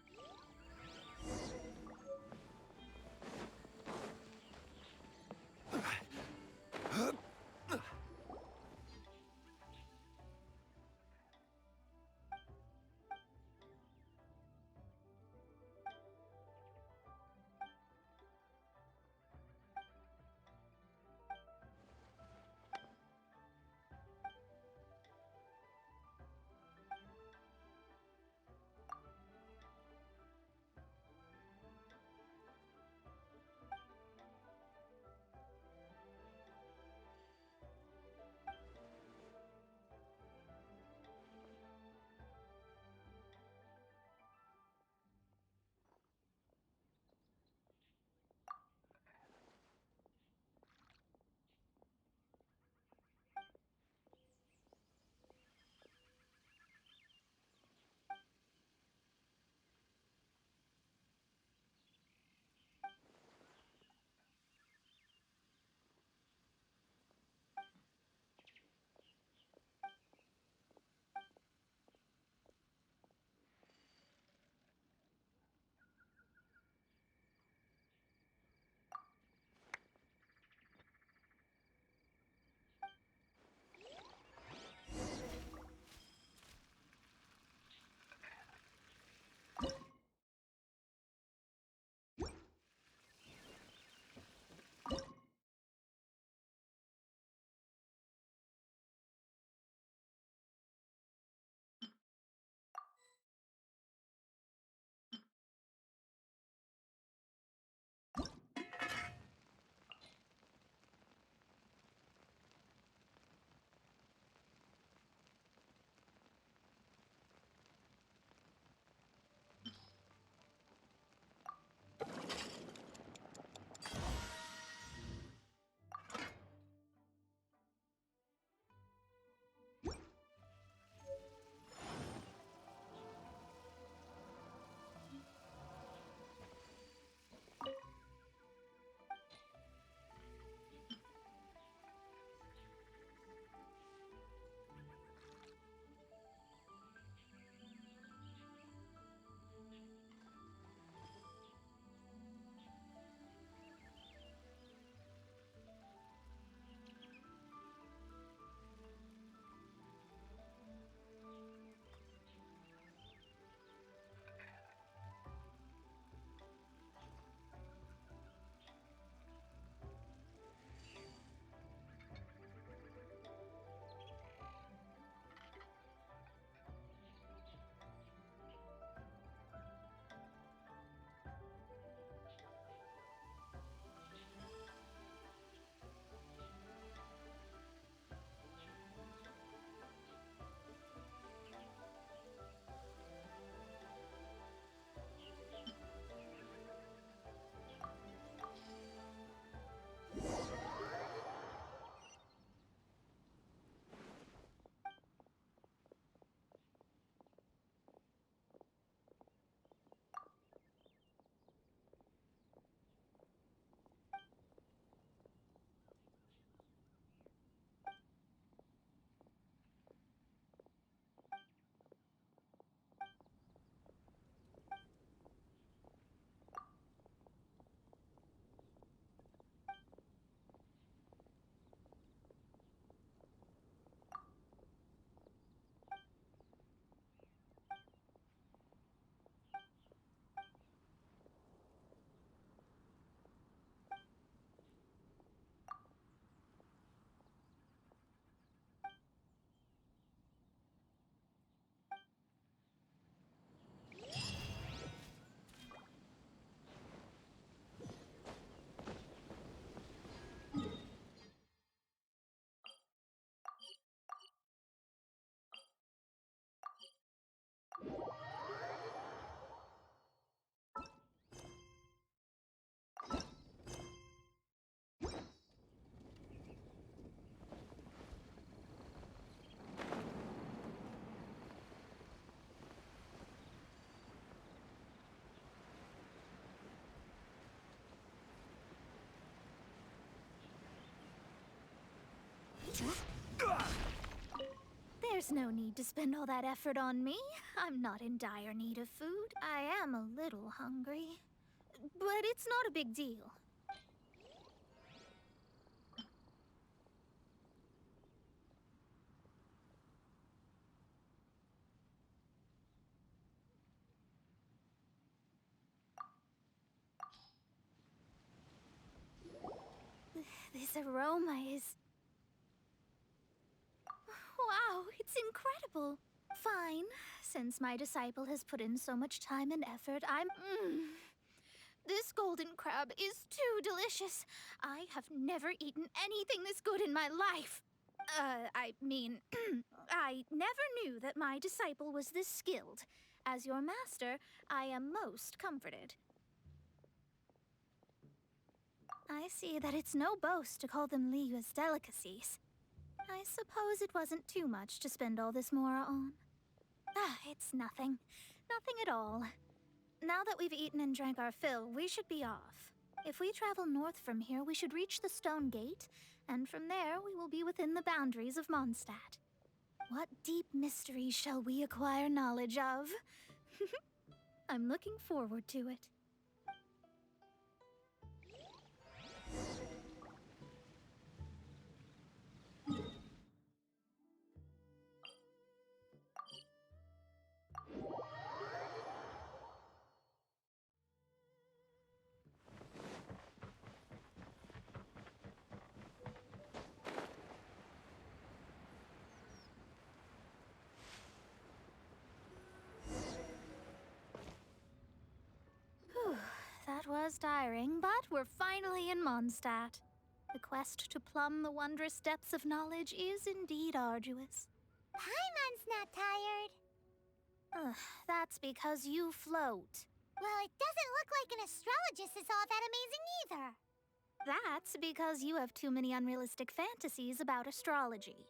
delicious. There's no need to spend all that effort on me. I'm not in dire need of food. I am a little hungry. But it's not a big deal. This aroma is... Wow, it's incredible. Fine. Since my disciple has put in so much time and effort, I'm... This golden crab is too delicious. I have never eaten anything this good in my life. I mean, I never knew that my disciple was this skilled. As your master, I am most comforted. I see that it's no boast to call them Liyue's delicacies. I suppose it wasn't too much to spend all this mora on. It's nothing. Nothing at all. Now that we've eaten and drank our fill, we should be off. If we travel north from here, we should reach the Stone Gate, and from there we will be within the boundaries of Mondstadt. What deep mystery shall we acquire knowledge of? I'm looking forward to it. That was tiring, but we're finally in Mondstadt. The quest to plumb the wondrous depths of knowledge is indeed arduous. Paimon's not tired. That's because you float. Well, it doesn't look like an astrologist is all that amazing either. That's because you have too many unrealistic fantasies about astrology.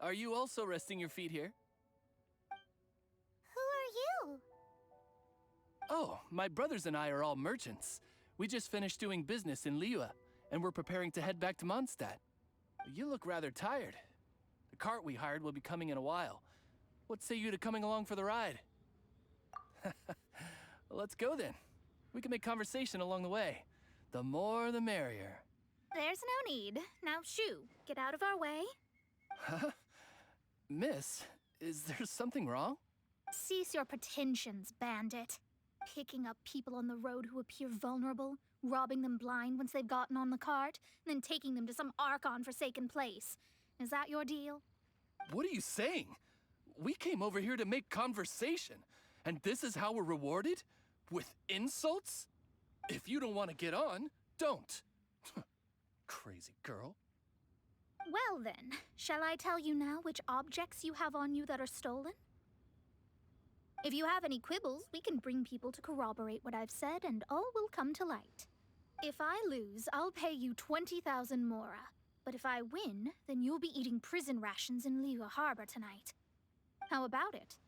Are you also resting your feet here? Who are you? Oh, my brothers and I are all merchants. We just finished doing business in Liyue, and we're preparing to head back to Mondstadt. You look rather tired. The cart we hired will be coming in a while. What say you to coming along for the ride? Well, let's go then. We can make conversation along the way. The more, the merrier. There's no need. Now, shoo, get out of our way. Huh? Miss, is there something wrong? Cease your pretensions, bandit. Picking up people on the road who appear vulnerable, robbing them blind once they've gotten on the cart, and then taking them to some Archon-forsaken place. Is that your deal? What are you saying? We came over here to make conversation, and this is how we're rewarded? With insults? If you don't want to get on, don't. Crazy girl. Well then, shall I tell you now which objects you have on you that are stolen? If you have any quibbles, we can bring people to corroborate what I've said, and all will come to light. If I lose, I'll pay you 20,000 mora. But if I win, then you'll be eating prison rations in Liyue Harbor tonight. How about it?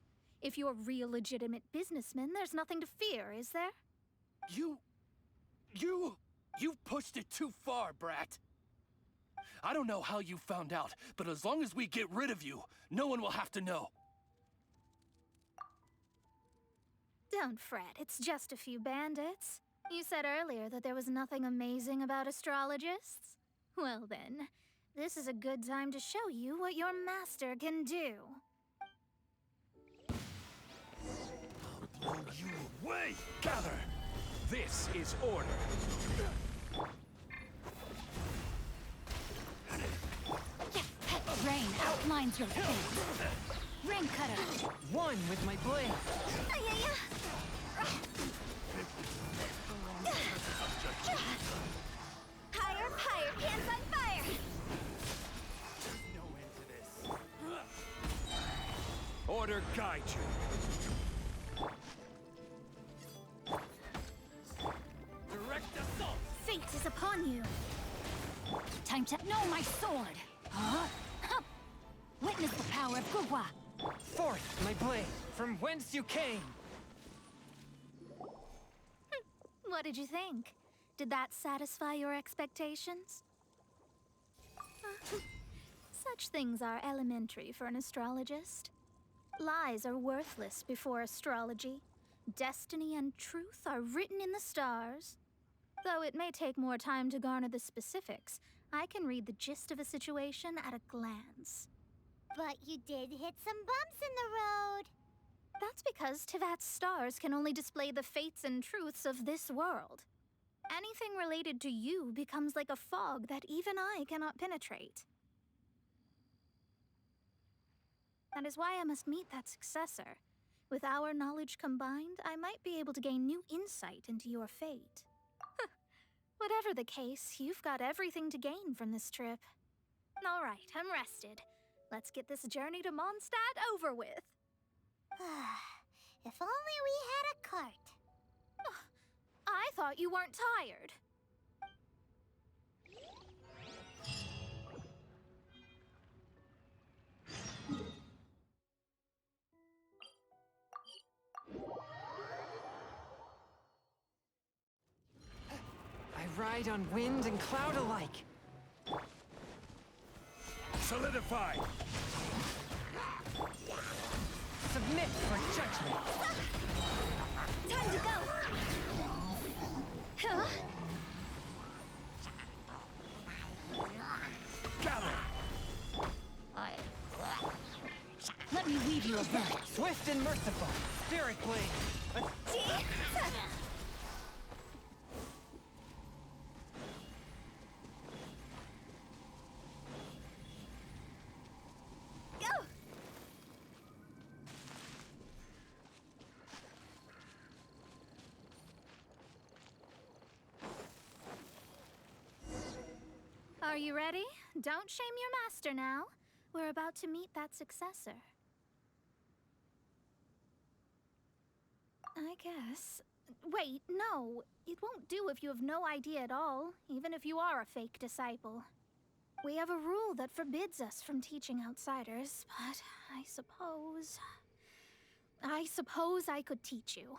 If you're real legitimate businessmen, there's nothing to fear, is there? You've pushed it too far, brat. I don't know how you found out, but as long as we get rid of you, no one will have to know. Don't fret, it's just a few bandits. You said earlier that there was nothing amazing about astrologists. Well then, this is a good time to show you what your master can do. I'll blow you away! Gather! This is order! Rain outlines your fate. Rain cutter. One with my blade. Higher, higher, pants on fire! No end to this. Order guide you. Direct assault! Fate is upon you. Time to know my sword. Huh? Witness the power of Gugwa. Forth, my blade, from whence you came. What did you think? Did that satisfy your expectations? Such things are elementary for an astrologist. Lies are worthless before astrology. Destiny and truth are written in the stars. Though it may take more time to garner the specifics, I can read the gist of a situation at a glance. But you did hit some bumps in the road. That's because Tevat's stars can only display the fates and truths of this world. Anything related to you becomes like a fog that even I cannot penetrate. That is why I must meet that successor. With our knowledge combined, I might be able to gain new insight into your fate. Whatever the case, you've got everything to gain from this trip. All right, I'm rested. Let's get this journey to Mondstadt over with. If only we had a cart. I thought you weren't tired. I ride on wind and cloud alike. Solidify! Submit for judgment. Time to go! Huh? Gather! Let me weave you a verse. Swift and merciful. Spirit blade. Go! Are you ready? Don't shame your master now. We're about to meet that successor. I guess. Wait, no. It won't do if you have no idea at all, even if you are a fake disciple. We have a rule that forbids us from teaching outsiders, but I suppose I could teach you.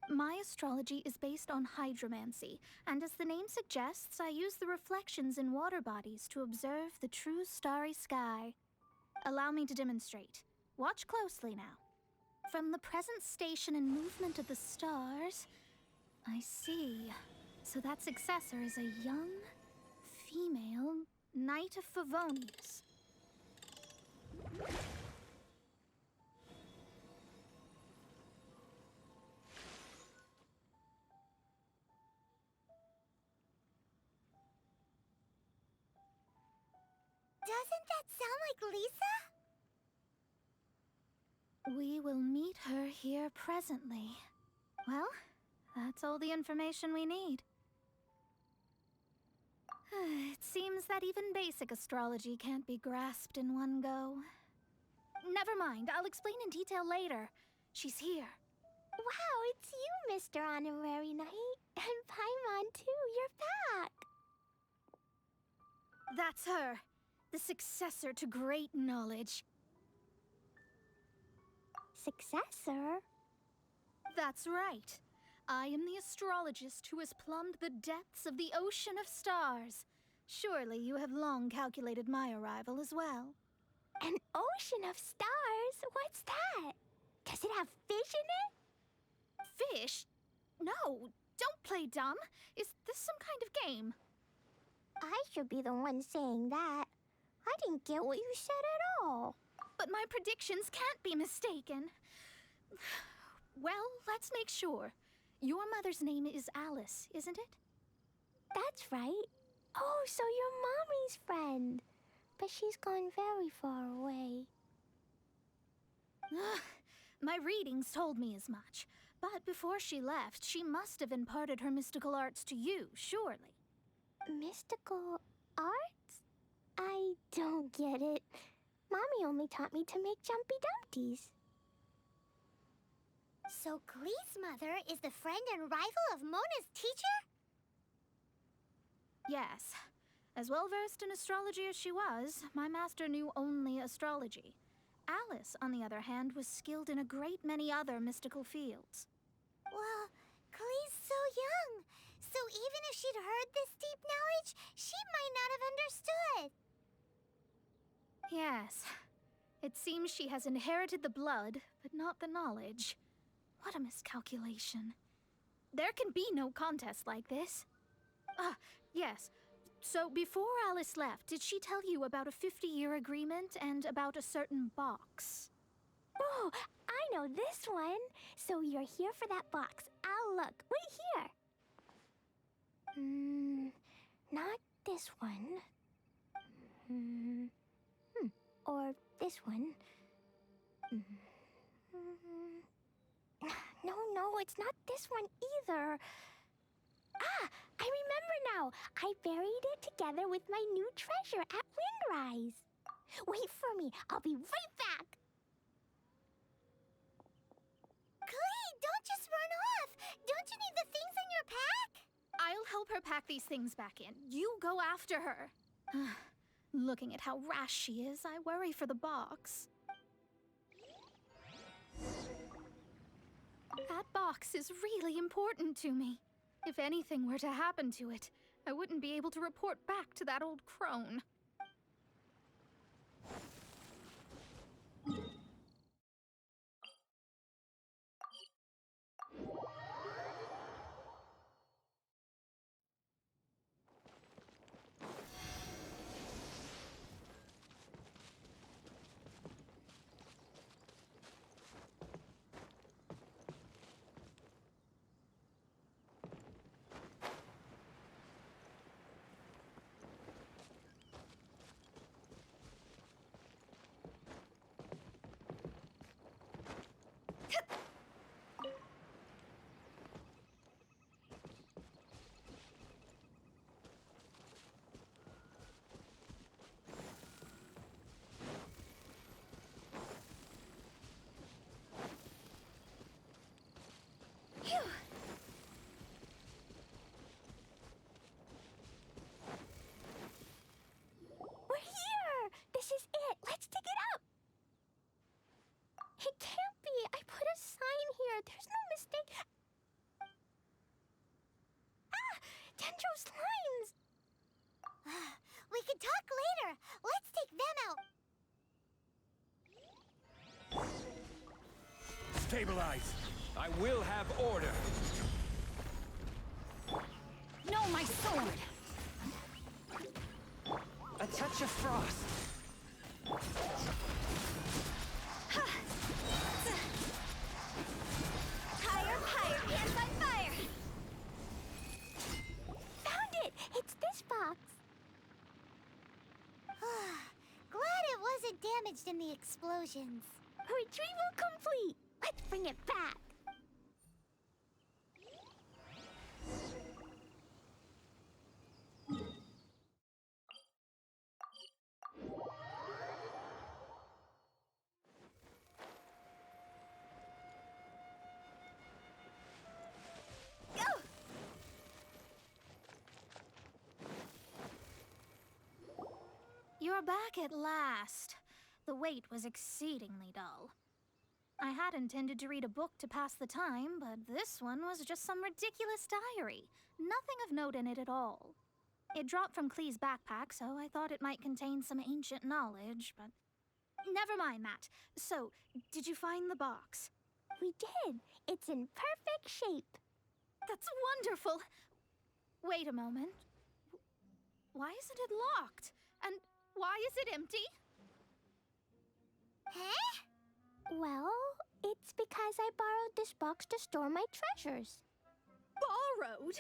My astrology is based on hydromancy, and as the name suggests, I use the reflections in water bodies to observe the true starry sky. Allow me to demonstrate. Watch closely now. From the present station and movement of the stars, I see. So that successor is a young, female Knight of Favonius. Doesn't that sound like Lisa? We will meet her here presently. Well, that's all the information we need. It seems that even basic astrology can't be grasped in one go. Never mind, I'll explain in detail later. She's here. Wow, it's you, Mr. Honorary Knight. And Paimon, too, you're back. That's her. The successor to great knowledge. Successor? That's right. I am the astrologist who has plumbed the depths of the ocean of stars. Surely you have long calculated my arrival as well. An ocean of stars? What's that? Does it have fish in it? Fish? No, don't play dumb. Is this some kind of game? I should be the one saying that. I didn't get what you said at all. But my predictions can't be mistaken. Well, let's make sure. Your mother's name is Alice, isn't it? That's right. Oh, so you're Mommy's friend. But she's gone very far away. My readings told me as much. But before she left, she must have imparted her mystical arts to you, surely. Mystical arts? I don't get it. Mommy only taught me to make jumpy dumpties. So Glee's mother is the friend and rival of Mona's teacher? Yes. As well-versed in astrology as she was, my master knew only astrology. Alice, on the other hand, was skilled in a great many other mystical fields. Well, Glee's so young. So even if she'd heard this deep knowledge, she might not have understood. Yes. It seems she has inherited the blood, but not the knowledge. What a miscalculation. There can be no contest like this. Ah, yes. So before Alice left, did she tell you about a 50-year agreement and about a certain box? Oh, I know this one. So you're here for that box. I'll look. Wait here. Not this one. Or this one. No, it's not this one either. Ah, I remember now. I buried it together with my new treasure at Windrise. Wait for me. I'll be right back. Clay, don't just run off! Don't you need the things in your pack? I'll help her pack these things back in. You go after her. Looking at how rash she is, I worry for the box. That box is really important to me. If anything were to happen to it, I wouldn't be able to report back to that old crone. We're here! This is it! Let's dig it up! It can't be! I put a sign here! There's no mistake! Ah! Dendro's lines! We can talk later. Let's take them out. Stabilize! I will have order! No, my sword! A touch of frost. Higher, hands on fire! Found it! It's this box. Glad it wasn't damaged in the explosions. Retrieval complete! Let's bring it back! You're back at last. The wait was exceedingly dull. I had intended to read a book to pass the time, but this one was just some ridiculous diary. Nothing of note in it at all. It dropped from Klee's backpack, so I thought it might contain some ancient knowledge, but... Never mind that. So, did you find the box? We did. It's in perfect shape. That's wonderful! Wait a moment. Why isn't it locked? And why is it empty? Huh? Well, it's because I borrowed this box to store my treasures. Borrowed?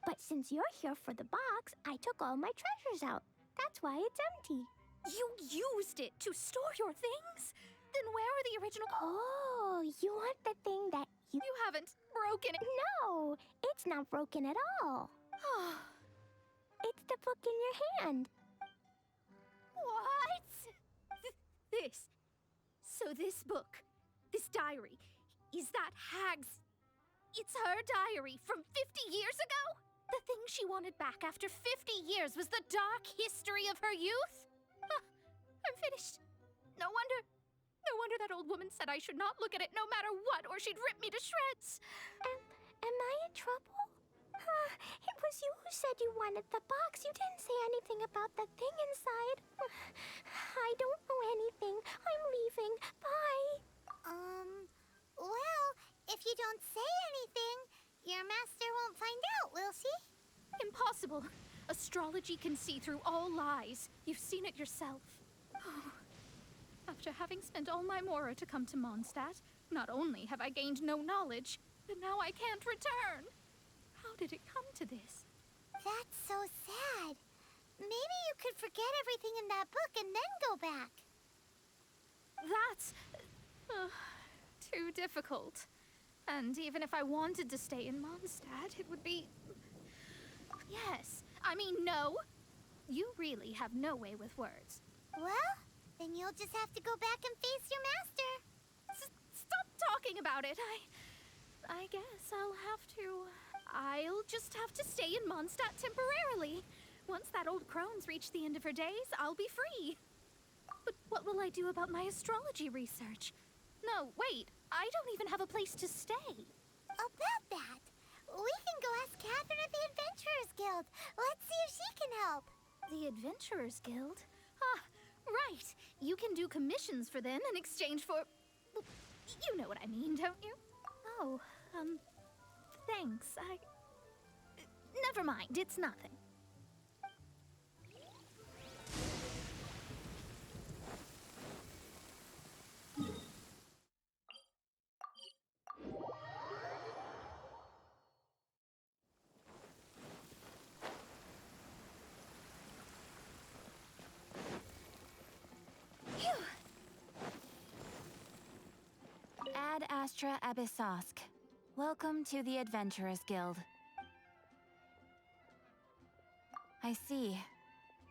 But since you're here for the box, I took all my treasures out. That's why it's empty. You used it to store your things? Then where are the original... Oh, you want the thing that you... You haven't broken it. No, it's not broken at all. It's the book in your hand. What? This. So this book, this diary, is that Hag's... It's her diary from 50 years ago? The thing she wanted back after 50 years was the dark history of her youth? I'm finished. No wonder that old woman said I should not look at it no matter what, or she'd rip me to shreds. Am I in trouble? It was you who said you wanted the box. You didn't say anything about the thing inside. I don't Astrology can see through all lies. You've seen it yourself. After having spent all my mora to come to Mondstadt, not only have I gained no knowledge, but now I can't return. How did it come to this? That's so sad. Maybe you could forget everything in that book and then go back. That's too difficult. And even if I wanted to stay in Mondstadt, it would be... Yes, I mean no. You really have no way with words. Well, then you'll just have to go back and face your master. Stop talking about it. I guess I'll just have to stay in Mondstadt temporarily. Once that old crone's reached the end of her days, I'll be free. But what will I do about my astrology research? No, wait, I don't even have a place to stay. About that, we can go ask Catherine at the Adventurers Guild. Let's see if she can help. The Adventurers Guild? Ah, right. You can do commissions for them in exchange for... You know what I mean, don't you? Oh, thanks. Never mind, it's nothing. Ad Astra Abyssosk. Welcome to the Adventurers Guild. I see.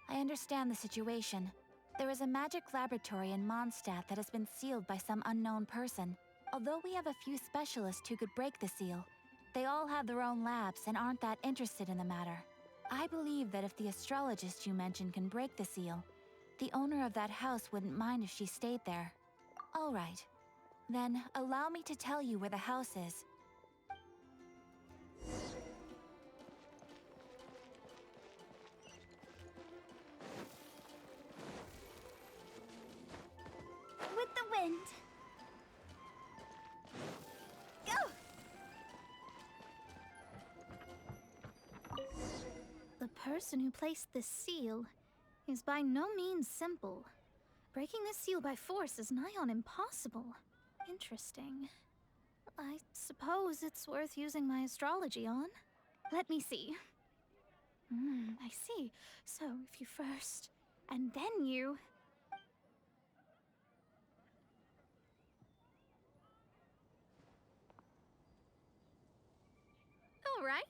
I understand the situation. There is a magic laboratory in Mondstadt that has been sealed by some unknown person. Although we have a few specialists who could break the seal, they all have their own labs and aren't that interested in the matter. I believe that if the astrologist you mentioned can break the seal, the owner of that house wouldn't mind if she stayed there. All right. Then, allow me to tell you where the house is. With the wind. Go! The person who placed this seal is by no means simple. Breaking this seal by force is nigh on impossible. Interesting. I suppose it's worth using my astrology on. Let me see. I see. So, if you first, and then you... All right,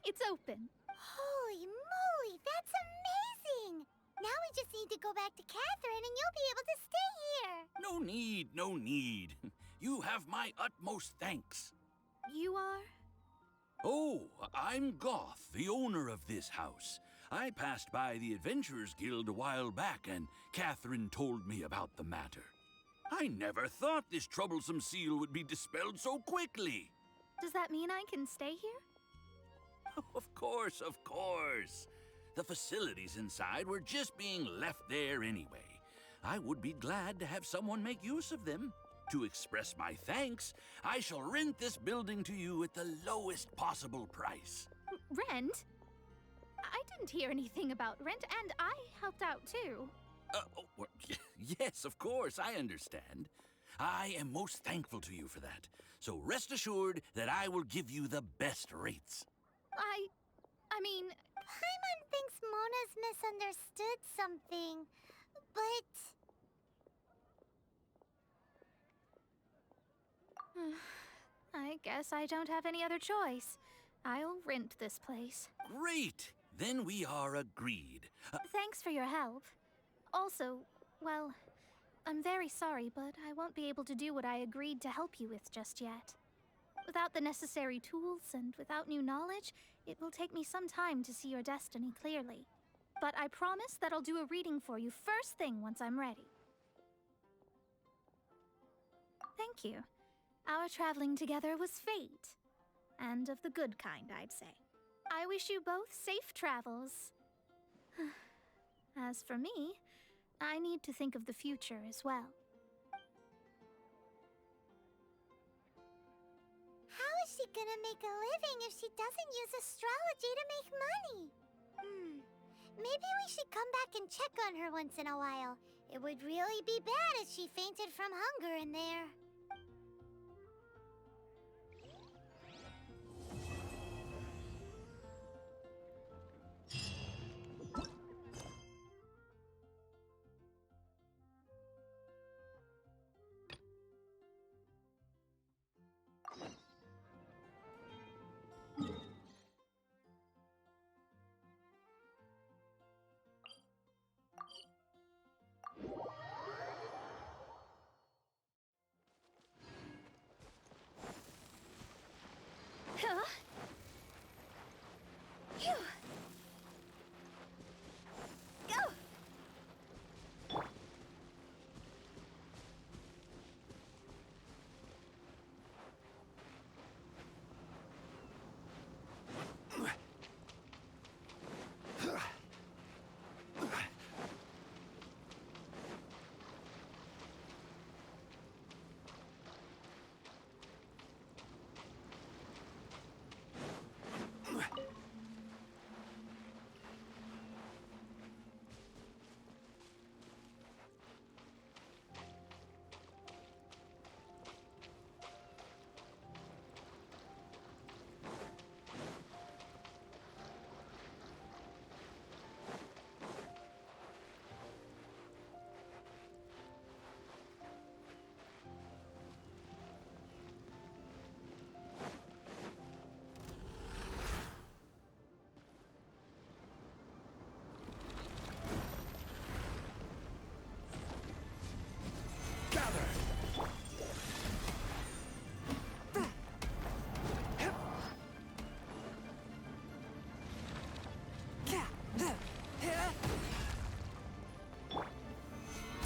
it's open. Holy moly, that's amazing! Now we just need to go back to Catherine and you'll be able to stay here. No need, no need. You have my utmost thanks. You are? Oh, I'm Goth, the owner of this house. I passed by the Adventurers Guild a while back, and Catherine told me about the matter. I never thought this troublesome seal would be dispelled so quickly. Does that mean I can stay here? Of course, of course. The facilities inside were just being left there anyway. I would be glad to have someone make use of them. To express my thanks, I shall rent this building to you at the lowest possible price. Rent? I didn't hear anything about rent, and I helped out too. Well, yes, of course, I understand. I am most thankful to you for that. So rest assured that I will give you the best rates. I mean... Paimon thinks Mona's misunderstood something, but... I guess I don't have any other choice. I'll rent this place. Great! Then we are agreed. Thanks for your help. Also, well, I'm very sorry, but I won't be able to do what I agreed to help you with just yet. Without the necessary tools and without new knowledge, it will take me some time to see your destiny clearly. But I promise that I'll do a reading for you first thing once I'm ready. Thank you. Our traveling together was fate. And of the good kind, I'd say. I wish you both safe travels. As for me, I need to think of the future as well. How is she gonna make a living if she doesn't use astrology to make money? Maybe we should come back and check on her once in a while. It would really be bad if she fainted from hunger in there. Huh? Phew. Go!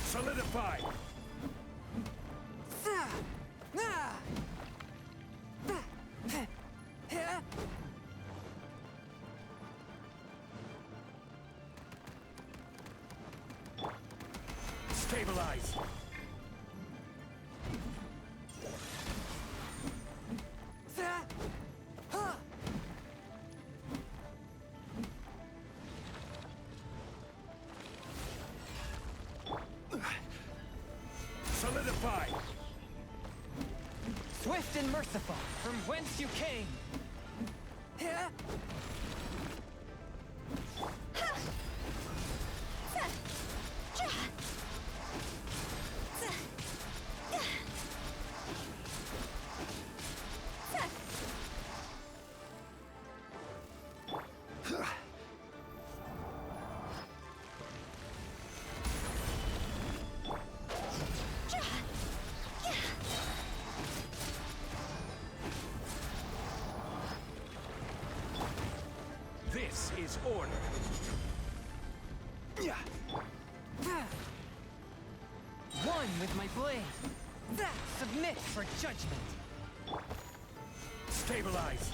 Solidify! Stabilize! Solidify! Swift and merciful, from whence you came. This is order. One with my blade. Submit for judgment. Stabilize!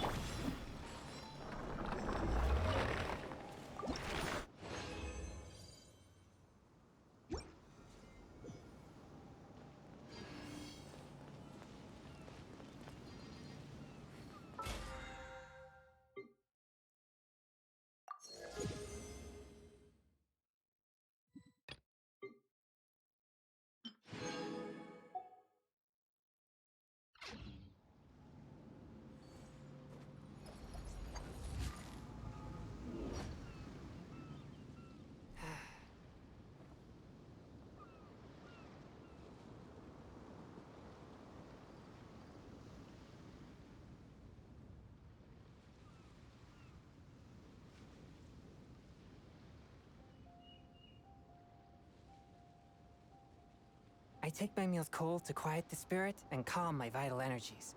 I take my meals cold to quiet the spirit and calm my vital energies.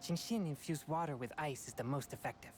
Qingxin infused water with ice is the most effective.